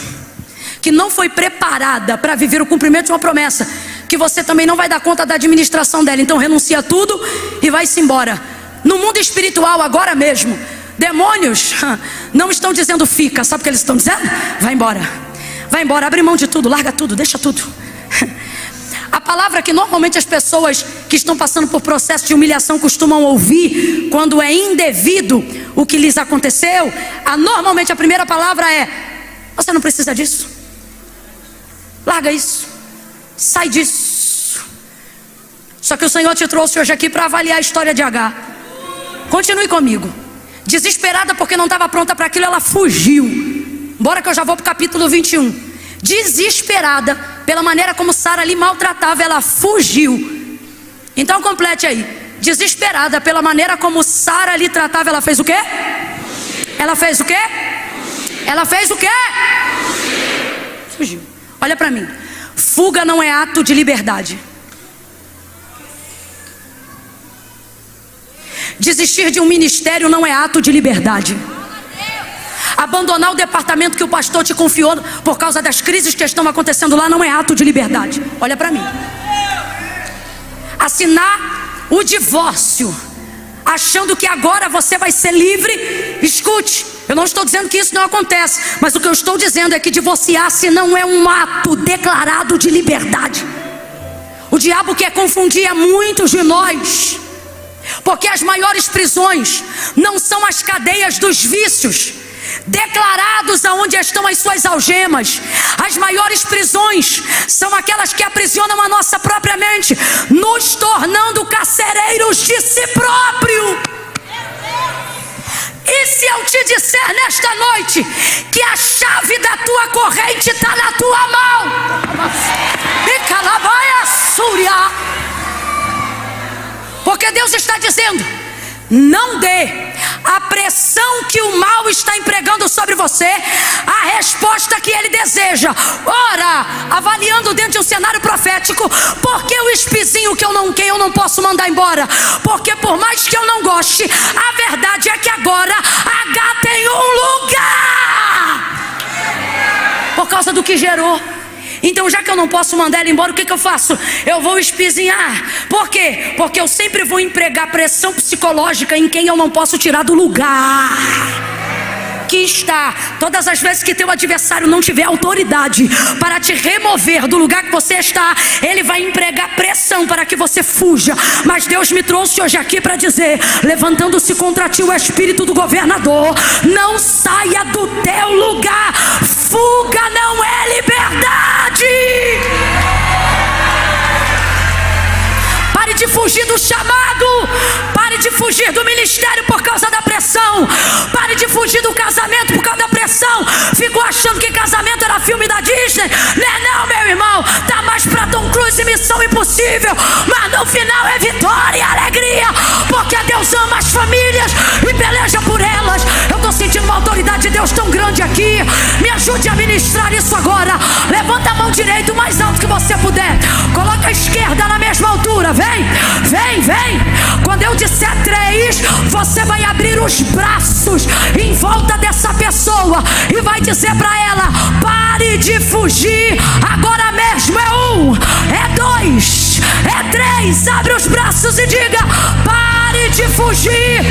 que não foi preparada para viver o cumprimento de uma promessa, que você também não vai dar conta da administração dela. Então renuncia a tudo e vai-se embora. No mundo espiritual, agora mesmo, demônios não estão dizendo fica. Sabe o que eles estão dizendo? Vai embora, abre mão de tudo, larga tudo, deixa tudo. A palavra que normalmente as pessoas que estão passando por processo de humilhação costumam ouvir quando é indevido o que lhes aconteceu, normalmente a primeira palavra é: você não precisa disso, larga isso, sai disso. Só que o Senhor te trouxe hoje aqui para avaliar a história de Agar. Continue comigo. Desesperada porque não estava pronta para aquilo, ela fugiu. Bora que eu já vou para o capítulo 21. Desesperada pela maneira como Sara lhe maltratava, ela fugiu. Então complete aí. Desesperada pela maneira como Sara lhe tratava, ela fez o quê? Ela fez o quê? Ela fez o quê? Fugiu. Olha para mim. Fuga não é ato de liberdade. Desistir de um ministério não é ato de liberdade. Abandonar o departamento que o pastor te confiou por causa das crises que estão acontecendo lá não é ato de liberdade. Olha para mim. Assinar o divórcio, achando que agora você vai ser livre. Escute, eu não estou dizendo que isso não acontece, mas o que eu estou dizendo é que divorciar-se não é um ato declarado de liberdade. O diabo quer confundir a muitos de nós, porque as maiores prisões não são as cadeias dos vícios declarados aonde estão as suas algemas. As maiores prisões são aquelas que aprisionam a nossa própria mente, nos tornando carcereiros de si próprio. E se eu te disser nesta noite que a chave da tua corrente está na tua mão? E calabaia súria. Porque Deus está dizendo: não dê a pressão que o mal está empregando sobre você a resposta que ele deseja. Ora, avaliando dentro de um cenário profético, por que o espizinho que eu não posso mandar embora? Porque por mais que eu não goste, a verdade é que agora H tem um lugar por causa do que gerou. Então, já que eu não posso mandar ela embora, o que eu faço? Eu vou espizinhar. Por quê? Porque eu sempre vou empregar pressão psicológica em quem eu não posso tirar do lugar que está. Todas as vezes que teu adversário não tiver autoridade para te remover do lugar que você está, ele vai empregar pressão para que você fuja. Mas Deus me trouxe hoje aqui para dizer: levantando-se contra ti o espírito do governador, não saia do teu lugar. Fuga não é liberdade. Pare de fugir do chamado. Pare de fugir do ministério por causa da pressão. Pare de fugir do casamento por causa da pressão. Ficou achando que casamento era filme da Disney? Não, meu irmão. Tá mais pra Tom Cruise e Missão Impossível. Mas no final é vitória e alegria, porque Deus ama as famílias e peleja por elas. Eu tô sentindo uma autoridade de Deus tão grande aqui. Me ajude a ministrar isso agora. Levanta a mão direita o mais alto que você puder. Coloca a esquerda na mesma altura. Vem, vem, vem. Quando eu disser 3, você vai abrir os braços em volta dessa pessoa e vai dizer para ela: pare de fugir. Agora mesmo. É 1, é 2, é 3. Abre os braços e diga: pare de fugir.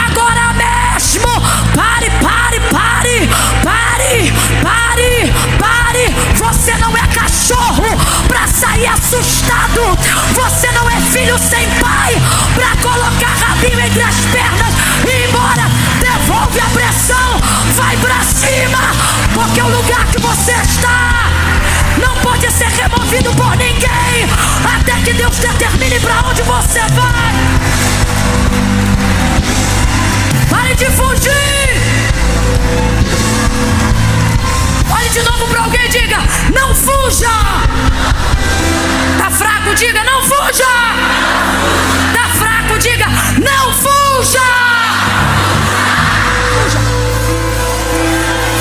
Agora mesmo. Pare, pare, pare, pare, pare, pare. Você não é cachorro para sair assustado. Você não é filho sem pai para colocar rabinho entre as pernas e ir embora. Devolve a pressão, vai para cima, porque o lugar que você está não pode ser removido por ninguém até que Deus determine para onde você vai. Pare de fugir. Olhe de novo para alguém e diga: não fuja. Tá fraco, diga: não fuja. Tá fraco, diga: não fuja.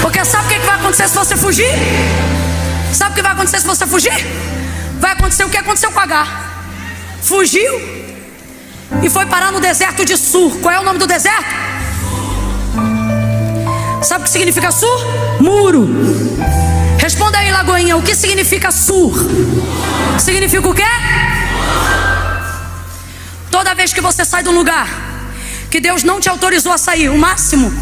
Porque sabe o que vai acontecer se você fugir? Sabe o que vai acontecer se você fugir? Vai acontecer o que aconteceu com H. Fugiu e foi parar no deserto de Sur. Qual é o nome do deserto? Sabe o que significa Sur? Muro. Responda aí, Lagoinha, o que significa Sur? Significa o quê? Toda vez que você sai de um lugar que Deus não te autorizou a sair, o máximo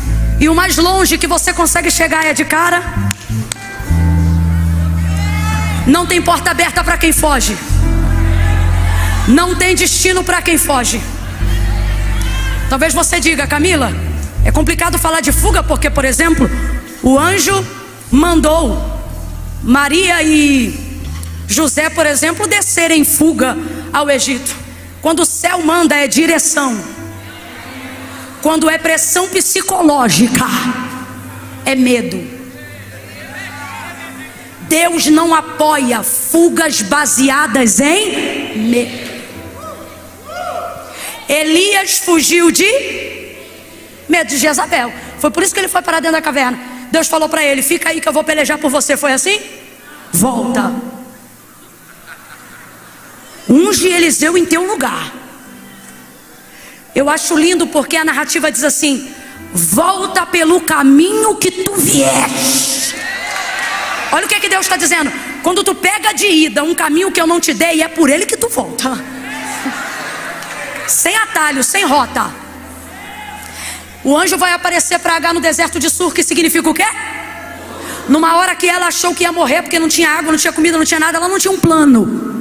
e o mais longe que você consegue chegar é de cara. Não tem porta aberta para quem foge. Não tem destino para quem foge. Talvez você diga: Camila, é complicado falar de fuga porque, por exemplo, o anjo mandou Maria e José, por exemplo, descerem em fuga ao Egito. Quando o céu manda é direção. Quando é pressão psicológica é medo. Deus não apoia fugas baseadas em medo. Elias fugiu de medo de Jezabel. Foi por isso que ele foi parar dentro da caverna. Deus falou para ele: fica aí que eu vou pelejar por você. Foi assim? Volta. Unge Eliseu em teu lugar. Eu acho lindo porque a narrativa diz assim: volta pelo caminho que tu vieste. Olha o que Deus está dizendo. Quando tu pega de ida um caminho que eu não te dei, é por ele que tu volta. Sem atalho, sem rota. O anjo vai aparecer para Agar no deserto de Sur, que significa o quê? Numa hora que ela achou que ia morrer, porque não tinha água, não tinha comida, não tinha nada, ela não tinha um plano.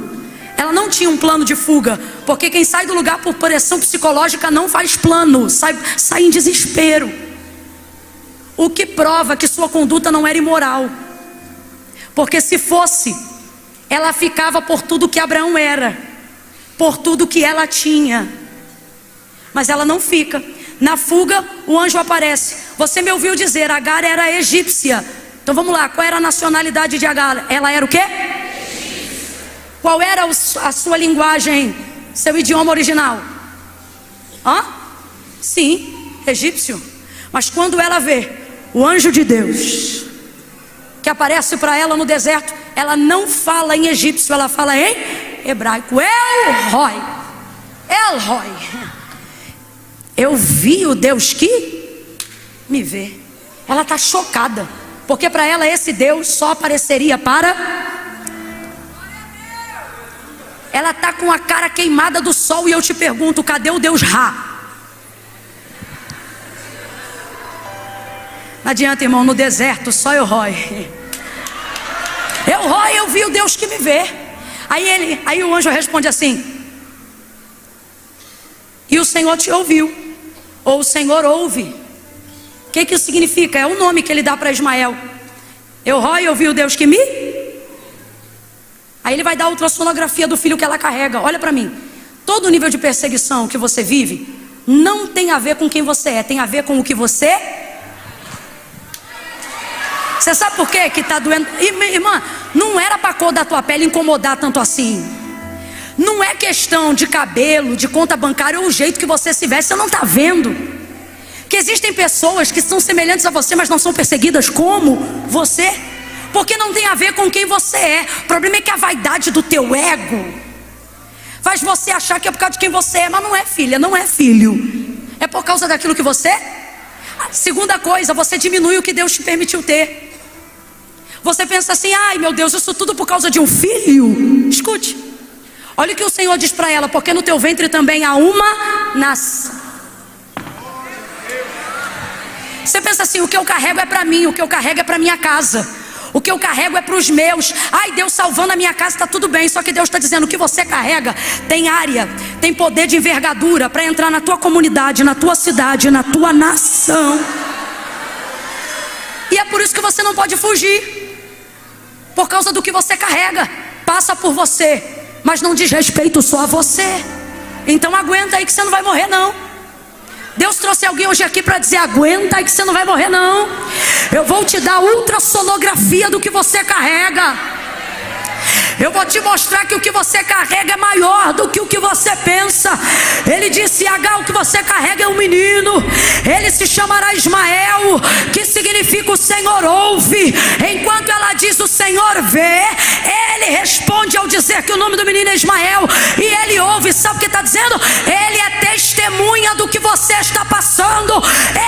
Ela não tinha um plano de fuga, porque quem sai do lugar por pressão psicológica não faz plano, sai em desespero. O que prova que sua conduta não era imoral. Porque se fosse, ela ficava por tudo que Abraão era, por tudo que ela tinha. Mas ela não fica. Na fuga, o anjo aparece. Você me ouviu dizer, Agar era egípcia. Então vamos lá, qual era a nacionalidade de Agar? Ela era o quê? Qual era a sua linguagem, seu idioma original? Sim, egípcio. Mas quando ela vê o anjo de Deus, que aparece para ela no deserto, ela não fala em egípcio, ela fala em hebraico. El Roi. Eu vi o Deus que me vê. Ela está chocada, porque para ela esse Deus só apareceria para... Ela está com a cara queimada do sol e eu te pergunto, cadê o Deus Ra? Não adianta, irmão, no deserto só El Roi. El Roi, eu vi o Deus que me vê. Aí o anjo responde assim: e o Senhor te ouviu, ou o Senhor ouve. O que isso significa? É o nome que ele dá para Ismael. El Roi, eu vi o Deus que me... Aí ele vai dar a ultrassonografia do filho que ela carrega. Olha para mim. Todo nível de perseguição que você vive não tem a ver com quem você é, tem a ver com o que você... Você sabe por quê que está doendo? Irmã, não era para a cor da tua pele incomodar tanto assim. Não é questão de cabelo, de conta bancária ou o jeito que você se veste. Você não está vendo que existem pessoas que são semelhantes a você, mas não são perseguidas como você? Porque não tem a ver com quem você é. O problema é que a vaidade do teu ego faz você achar que é por causa de quem você é. Mas não é, filha, não é, filho. É por causa daquilo que você é. Segunda coisa, você diminui o que Deus te permitiu ter. Você pensa assim, ai meu Deus, isso tudo por causa de um filho. Escute, olha o que o Senhor diz para ela: porque no teu ventre também há uma nação. Você pensa assim, o que eu carrego é para mim, o que eu carrego é para minha casa, o que eu carrego é para os meus. Ai, Deus salvando a minha casa, está tudo bem. Só que Deus está dizendo, o que você carrega tem área, tem poder de envergadura para entrar na tua comunidade, na tua cidade, na tua nação. E é por isso que você não pode fugir. Por causa do que você carrega. Passa por você, mas não diz respeito só a você. Então aguenta aí que você não vai morrer não. Deus trouxe alguém hoje aqui para dizer, aguenta aí que você não vai morrer não. Eu vou te dar ultrassonografia do que você carrega. Eu vou te mostrar que o que você carrega é maior do que o que você pensa. Ele disse, Agar, o que você carrega é um menino. Ele se chamará Ismael, que significa o Senhor ouve. Enquanto ela diz o Senhor vê, ele responde ao dizer que o nome do menino é Ismael. E ele ouve, sabe o que está dizendo? Ele é testemunha do que você está passando.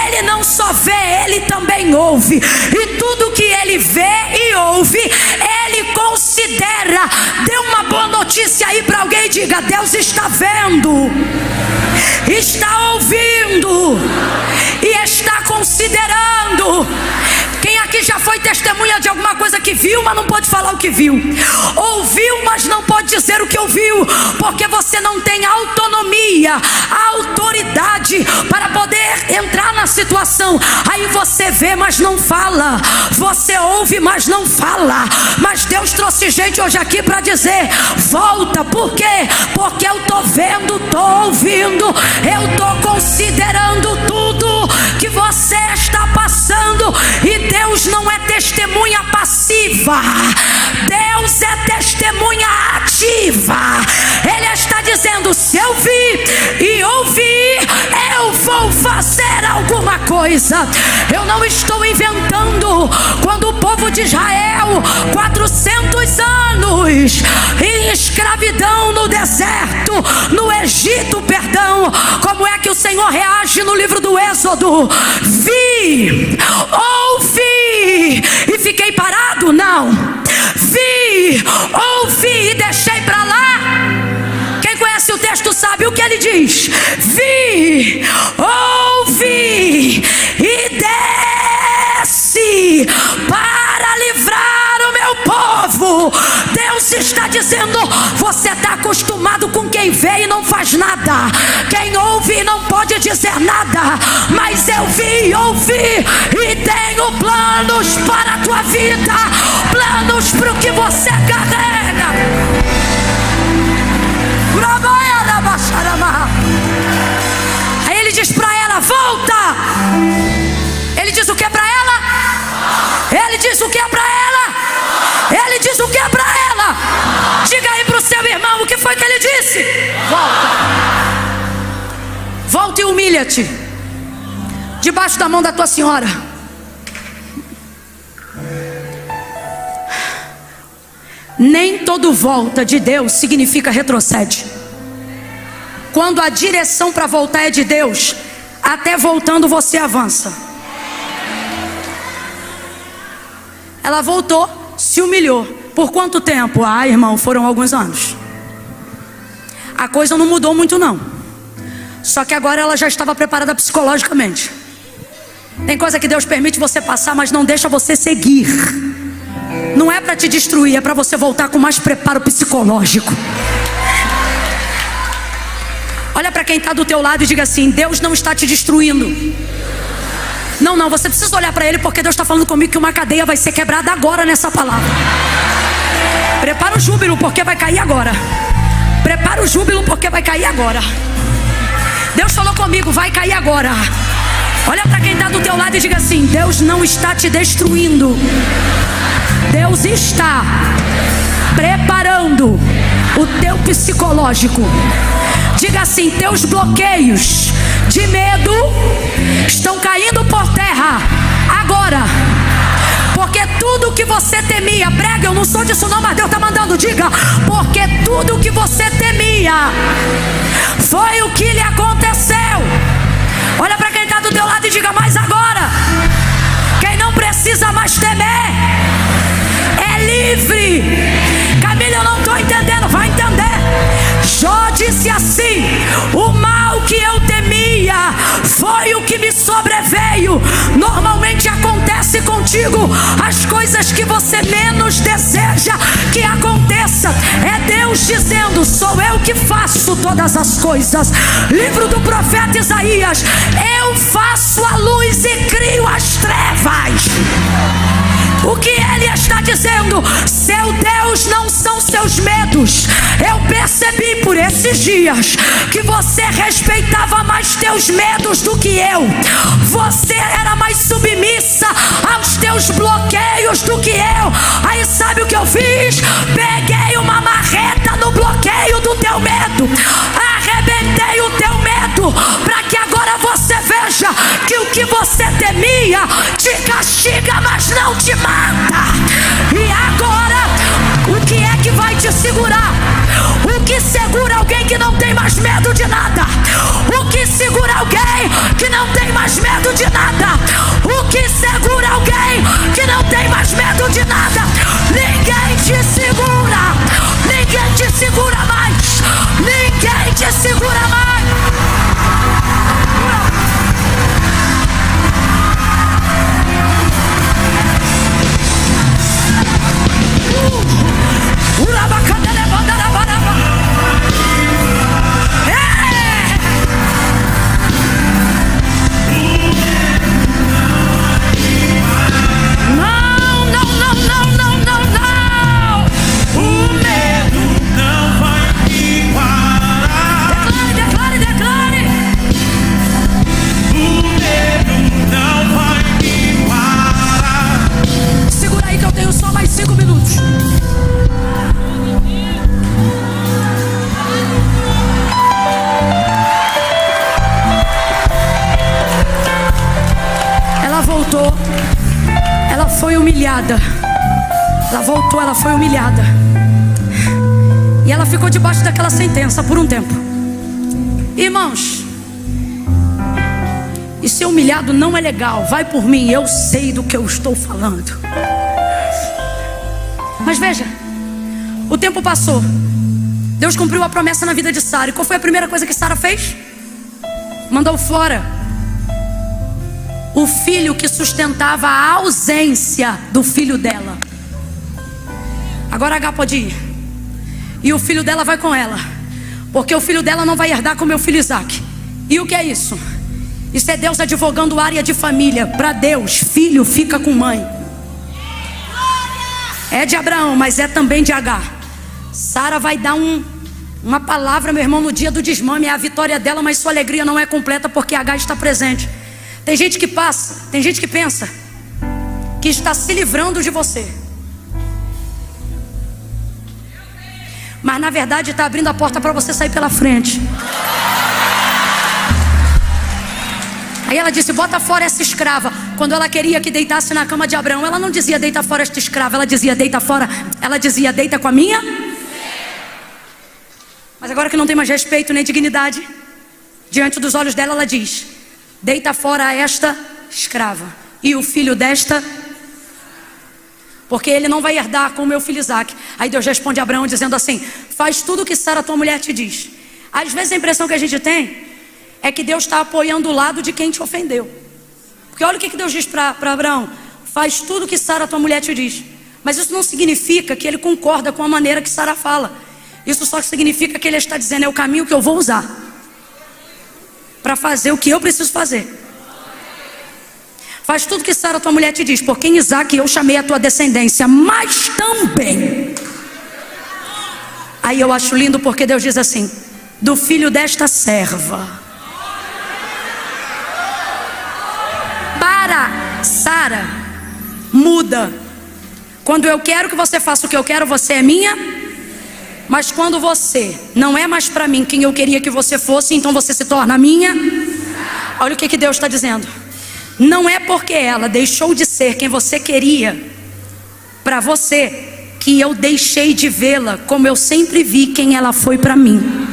Ele não só vê, ele também ouve. E tudo que ele vê e ouve, ele considera. Dê uma boa notícia aí para alguém e diga, Deus está vendo, está ouvindo e está considerando. Quem aqui já foi testemunha de alguma coisa que viu, mas não pode falar o que viu? Ouviu, mas não pode dizer o que ouviu, porque você não tem autonomia, autoridade para poder entrar na situação. Aí você vê, mas não fala. Você ouve, mas não fala. Mas Deus trouxe gente hoje aqui para dizer, volta. Por quê? Porque eu estou vendo, estou ouvindo, eu estou considerando tudo que você está passando. E Deus não é testemunha passiva, Deus é testemunha ativa. Ele está dizendo, se eu vi e ouvir, eu vou fazer alguma coisa. Eu não estou inventando. Quando o povo de Israel, 400 anos anos em escravidão no deserto, no Egito, perdão. Como é que o Senhor reage no livro do Êxodo? Vi, ouvi e fiquei parado? Não. Vi, ouvi e deixei para lá. Quem conhece o texto sabe o que ele diz. Vi, ouvi e desce para livrar o meu povo. Deus está dizendo: você está acostumado com quem vê e não faz nada, quem ouve e não pode dizer nada. Mas eu vi, ouvi e tenho planos para a tua vida, planos para o que você carrega. Aí ele diz para ela: volta. Ele diz o que para ela? Ele diz o que para ela? Ele diz o que para ela? Diga aí para o seu irmão o que foi que ele disse. Volta. Volta e humilha-te debaixo da mão da tua senhora. Nem todo volta de Deus significa retrocede. Quando a direção para voltar é de Deus, até voltando você avança. Ela voltou, se humilhou. Por quanto tempo? Ah, irmão, foram alguns anos. A coisa não mudou muito não. Só que agora ela já estava preparada psicologicamente. Tem coisa que Deus permite você passar, mas não deixa você seguir. Não é para te destruir, é para você voltar com mais preparo psicológico. Olha para quem está do teu lado e diga assim: Deus não está te destruindo. Não, você precisa olhar para ele, porque Deus está falando comigo que uma cadeia vai ser quebrada agora nessa palavra. Prepara o júbilo, porque vai cair agora. Prepara o júbilo, porque vai cair agora. Deus falou comigo, vai cair agora. Olha para quem está do teu lado e diga assim: Deus não está te destruindo. Deus está preparando o teu psicológico. Diga assim: teus bloqueios de medo estão caindo por terra agora. Porque tudo que você temia, prega, eu não sou disso não, mas Deus está mandando, diga. Porque tudo que você temia foi o que lhe aconteceu. Olha para quem está do teu lado e diga: mas agora, quem não precisa mais temer é livre. Camila, eu não estou entendendo, vai entender. Jó disse assim: o mal que eu temia foi o que me sobreveio. Normalmente acontece contigo as coisas que você menos deseja que aconteça. É Deus dizendo: sou eu que faço todas as coisas. Livro do profeta Isaías: eu faço a luz e crio as trevas. O que ele está dizendo? Seu Deus não são seus medos. Eu percebi por esses dias que você respeitava mais teus medos do que eu. Você era mais submissa aos teus bloqueios do que eu. Aí sabe o que eu fiz? Peguei uma marreta no bloqueio do teu medo, arrebentei o teu medo, para que agora você veja que o que você temia te castiga, mas não te mata. E agora, o que é que vai te segurar? O que segura alguém que não tem mais medo de nada? O que segura alguém que não tem mais medo de nada? O que segura alguém que não tem mais medo de nada? Ninguém te segura. Ninguém te segura mais. Ninguém te segura mais. Ela foi humilhada. Ela voltou, ela foi humilhada. E ela ficou debaixo daquela sentença por um tempo. Irmãos, e ser humilhado não é legal. Vai por mim, eu sei do que eu estou falando. Mas veja, o tempo passou. Deus cumpriu a promessa na vida de Sara. E qual foi a primeira coisa que Sara fez? Mandou fora o filho que sustentava a ausência do filho dela. Agora H pode ir. E o filho dela vai com ela, porque o filho dela não vai herdar com meu filho Isaac. E o que é isso? Isso é Deus advogando área de família. Para Deus, filho fica com mãe. É de Abraão, mas é também de H. Sara vai dar uma palavra, meu irmão, no dia do desmame. É a vitória dela, mas sua alegria não é completa porque H está presente. Tem gente que passa, tem gente que pensa que está se livrando de você, mas na verdade está abrindo a porta para você sair pela frente. Aí ela disse: bota fora essa escrava. Quando ela queria que deitasse na cama de Abraão, ela não dizia deita fora esta escrava, ela dizia deita fora. Ela dizia deita com a minha. Mas agora que não tem mais respeito nem dignidade diante dos olhos dela, ela diz: deita fora esta escrava e o filho desta, porque ele não vai herdar com o meu filho Isaac. Aí Deus responde a Abraão dizendo assim: faz tudo o que Sara tua mulher te diz. Às vezes a impressão que a gente tem é que Deus está apoiando o lado de quem te ofendeu. Porque olha o que Deus diz para Abraão: faz tudo o que Sara tua mulher te diz. Mas isso não significa que ele concorda com a maneira que Sara fala. Isso só significa que ele está dizendo: é o caminho que eu vou usar para fazer o que eu preciso fazer. Faz tudo que Sara tua mulher te diz, porque em Isaac eu chamei a tua descendência, mas também. Aí eu acho lindo porque Deus diz assim: do filho desta serva. Para Sara, muda. Quando eu quero que você faça o que eu quero, você é minha. Mas quando você não é mais para mim quem eu queria que você fosse, então você se torna minha. Olha o que Deus está dizendo: não é porque ela deixou de ser quem você queria para você que eu deixei de vê-la como eu sempre vi quem ela foi para mim.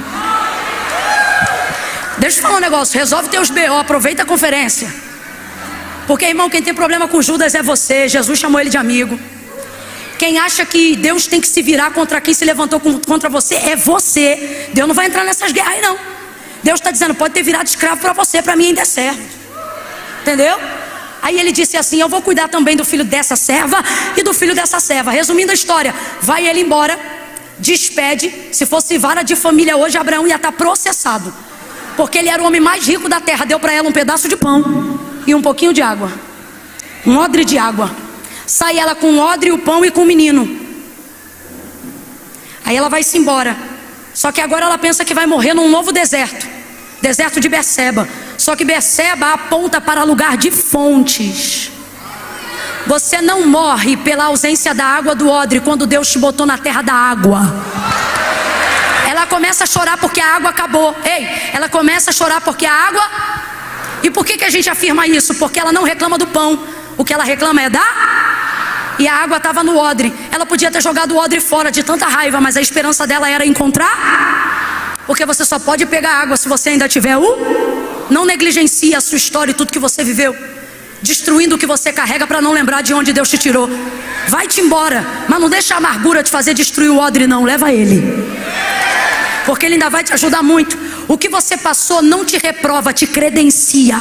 Deixa eu falar um negócio, resolve teus BO, aproveita a conferência. Porque, irmão, quem tem problema com Judas é você. Jesus chamou ele de amigo. Quem acha que Deus tem que se virar contra quem se levantou contra você é você. Deus não vai entrar nessas guerras aí não. Deus está dizendo: pode ter virado escravo para você, para mim ainda é servo. Entendeu? Aí ele disse assim: eu vou cuidar também do filho dessa serva e do filho dessa serva. Resumindo a história, vai ele embora, despede. Se fosse vara de família hoje, Abraão ia estar processado, porque ele era o homem mais rico da terra. Deu para ela um pedaço de pão e um pouquinho de água, um odre de água. Sai ela com o odre, o pão e com o menino. Aí ela vai-se embora. Só que agora ela pensa que vai morrer num novo deserto, deserto de Berseba. Só que Berseba aponta para lugar de fontes. Você não morre pela ausência da água do odre quando Deus te botou na terra da água. Ela começa a chorar porque a água acabou. Ei, ela começa a chorar porque a água... E por que a gente afirma isso? Porque ela não reclama do pão. O que ela reclama é da... E a água estava no odre. Ela podia ter jogado o odre fora de tanta raiva, mas a esperança dela era encontrar. Porque você só pode pegar água se você ainda tiver o... Não negligencie a sua história e tudo que você viveu, destruindo o que você carrega para não lembrar de onde Deus te tirou. Vai-te embora, mas não deixa a amargura te fazer destruir o odre não. Leva ele, porque ele ainda vai te ajudar muito. O que você passou não te reprova, te credencia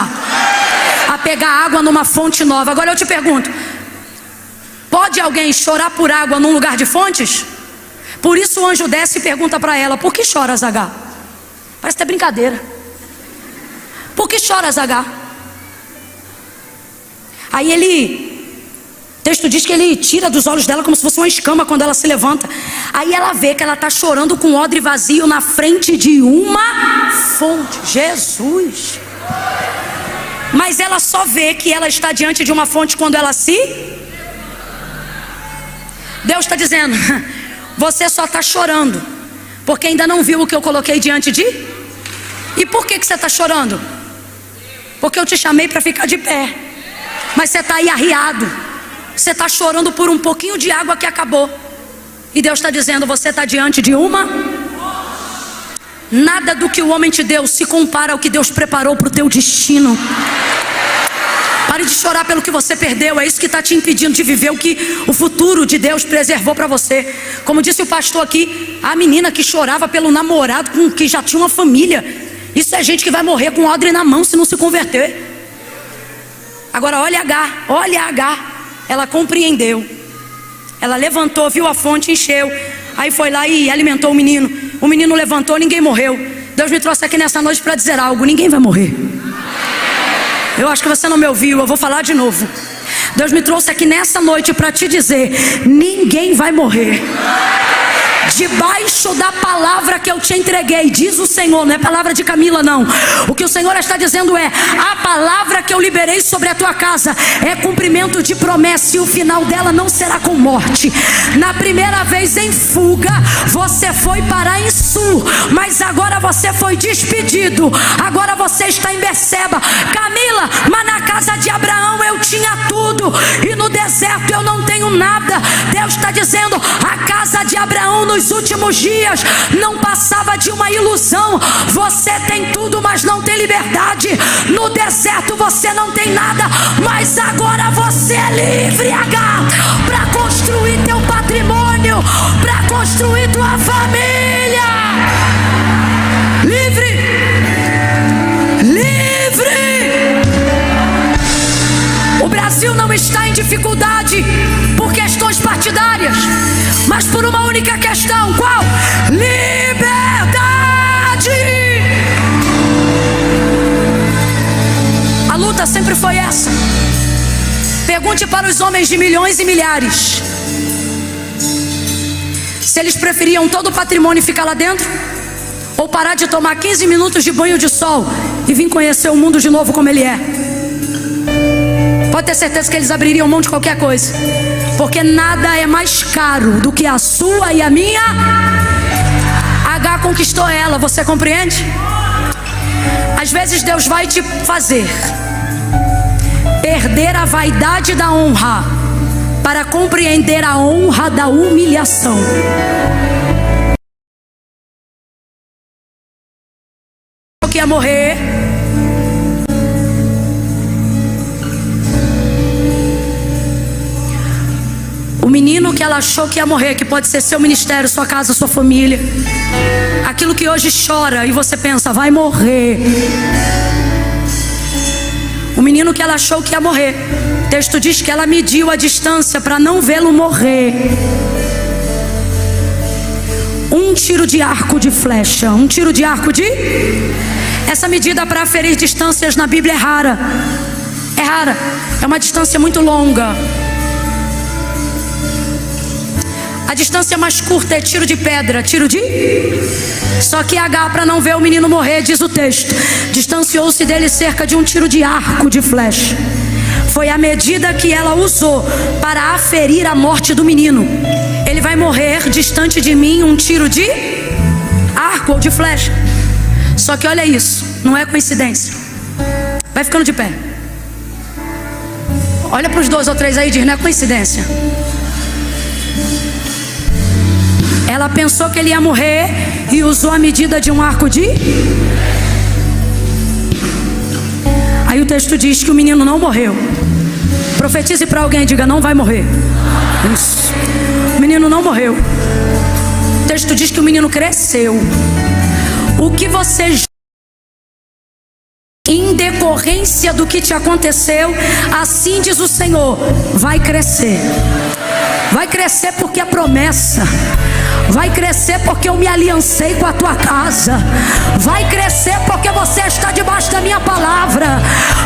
a pegar água numa fonte nova. Agora eu te pergunto: pode alguém chorar por água num lugar de fontes? Por isso o anjo desce e pergunta para ela: por que choras, H? Parece até brincadeira. Por que choras, H? Aí o texto diz que ele tira dos olhos dela como se fosse uma escama quando ela se levanta. Aí ela vê que ela está chorando com o odre vazio na frente de uma fonte. Jesus! Mas ela só vê que ela está diante de uma fonte quando ela se... Deus está dizendo: você só está chorando porque ainda não viu o que eu coloquei diante de... E por que você está chorando? Porque eu te chamei para ficar de pé, mas você está aí arriado. Você está chorando por um pouquinho de água que acabou. E Deus está dizendo: você está diante de uma. Nada do que o homem te deu se compara ao que Deus preparou para o teu destino. Pare de chorar pelo que você perdeu. É isso que está te impedindo de viver o que o futuro de Deus preservou para você. Como disse o pastor aqui, a menina que chorava pelo namorado com que já tinha uma família. Isso é gente que vai morrer com odre na mão se não se converter. Agora olha H. Ela compreendeu. Ela levantou, viu a fonte, encheu. Aí foi lá e alimentou o menino. O menino levantou, ninguém morreu. Deus me trouxe aqui nessa noite para dizer algo: ninguém vai morrer. Eu acho que você não me ouviu, eu vou falar de novo. Deus me trouxe aqui nessa noite para te dizer: ninguém vai morrer. Debaixo da palavra que eu te entreguei, diz o Senhor, não é palavra de Camila não. O que o Senhor está dizendo é: a palavra que eu liberei sobre a tua casa é cumprimento de promessa, e o final dela não será com morte. Na primeira vez em fuga, você foi parar em Sur, mas agora você foi despedido. Agora você está em Beceba. Camila, mas na casa de Abraão eu tinha tudo, e no deserto eu não tenho nada. Deus está dizendo: a casa de Abraão nos últimos dias não passava de uma ilusão. Você tem tudo, mas não tem liberdade. No deserto você não tem nada, mas agora você é livre, para construir teu patrimônio, para construir tua família. Livre. O Brasil não está em dificuldade por questões partidárias, mas por uma única questão. Qual? Liberdade. A luta sempre foi essa. Pergunte para os homens de milhões e milhares se eles preferiam todo o patrimônio e ficar lá dentro, ou parar de tomar 15 minutos de banho de sol e vir conhecer o mundo de novo como ele é. Pode ter certeza que eles abririam mão de qualquer coisa, porque nada é mais caro do que a sua e a minha. H conquistou ela, você compreende? Às vezes Deus vai te fazer perder a vaidade da honra para compreender a honra da humilhação. Que ia morrer. O menino que ela achou que ia morrer, que pode ser seu ministério, sua casa, sua família, aquilo que hoje chora e você pensa: vai morrer. O menino que ela achou que ia morrer, o texto diz que ela mediu a distância para não vê-lo morrer. Um tiro de arco de flecha, um tiro de arco de... Essa medida para aferir distâncias na Bíblia é rara. É rara, é uma distância muito longa. A distância mais curta é tiro de pedra, tiro de... Só que H, para não ver o menino morrer, diz o texto, distanciou-se dele cerca de um tiro de arco de flecha. Foi a medida que ela usou para aferir a morte do menino. Ele vai morrer distante de mim, um tiro de arco ou de flecha. Só que olha isso, não é coincidência. Vai ficando de pé. Olha para os 2 ou 3 aí e diz: não é coincidência. Ela pensou que ele ia morrer e usou a medida de um arco de... Aí o texto diz que o menino não morreu. Profetize para alguém e diga: não vai morrer. Isso. O menino não morreu. O texto diz que o menino cresceu. O que você... em decorrência do que te aconteceu, assim diz o Senhor, vai crescer. Vai crescer porque é promessa. Vai crescer porque eu me aliancei com a tua casa. Vai crescer porque você está debaixo da minha palavra.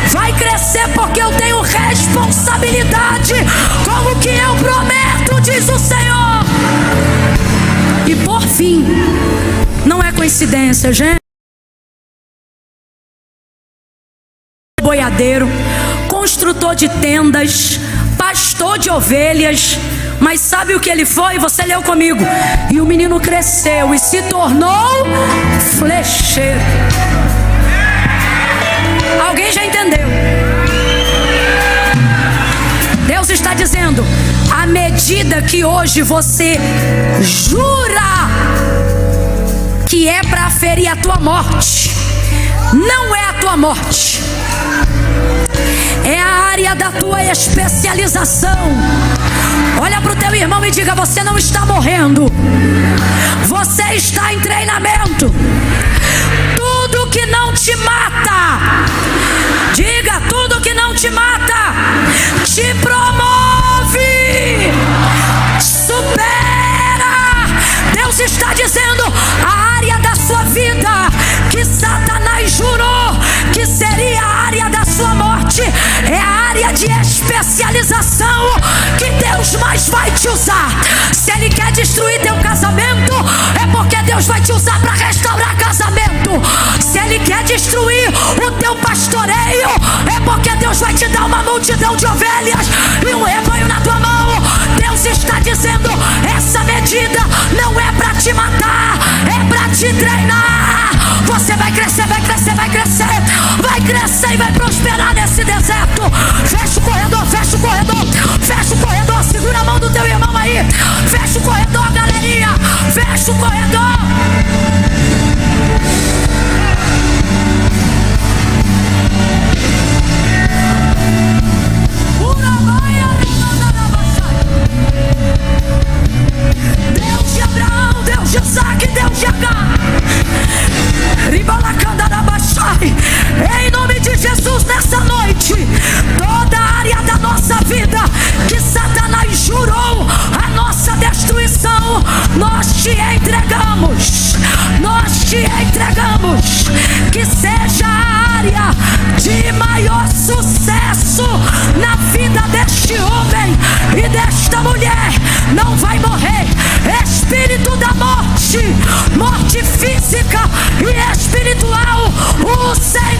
Vai crescer porque eu tenho responsabilidade com o que eu prometo, diz o Senhor. E por fim, não é coincidência, gente. Boiadeiro, construtor de tendas, pastor de ovelhas. Mas sabe o que ele foi? Você leu comigo. E o menino cresceu e se tornou flecheiro. Alguém já entendeu? Deus está dizendo: à medida que hoje você jura que é para ferir a tua morte, não é a tua morte, é a área da tua especialização. Olha para o teu irmão e diga: você não está morrendo, você está em treinamento. Tudo que não te mata, diga, tudo que não te mata, te promove, supera. Deus está dizendo: a área da sua vida que Satanás jurou que seria a área da sua morte, é a área de especialização que Deus mais vai te usar. Se Ele quer destruir teu casamento, é porque Deus vai te usar para restaurar casamento. Se Ele quer destruir o teu pastoreio, é porque Deus vai te dar uma multidão de ovelhas e um rebanho na tua mão. Deus está dizendo: essa medida não é para te matar, é para te treinar. Você vai crescer, vai crescer, vai crescer, vai crescer e vai prosperar nesse deserto. Fecha o corredor, fecha o corredor, fecha o corredor. Segura a mão do teu irmão aí. Fecha o corredor, galerinha. Fecha o corredor. Deus de Abraão, Deus de Isaac, Deus de Agar. Em nome de Jesus, nessa noite, toda a área da nossa vida que Satanás jurou a nossa destruição, nós te entregamos. Nós te entregamos. Que seja a área de maior sucesso na vida deste homem e desta mulher. Não vai morrer. Espírito da morte, morte física e espiritual, o Senhor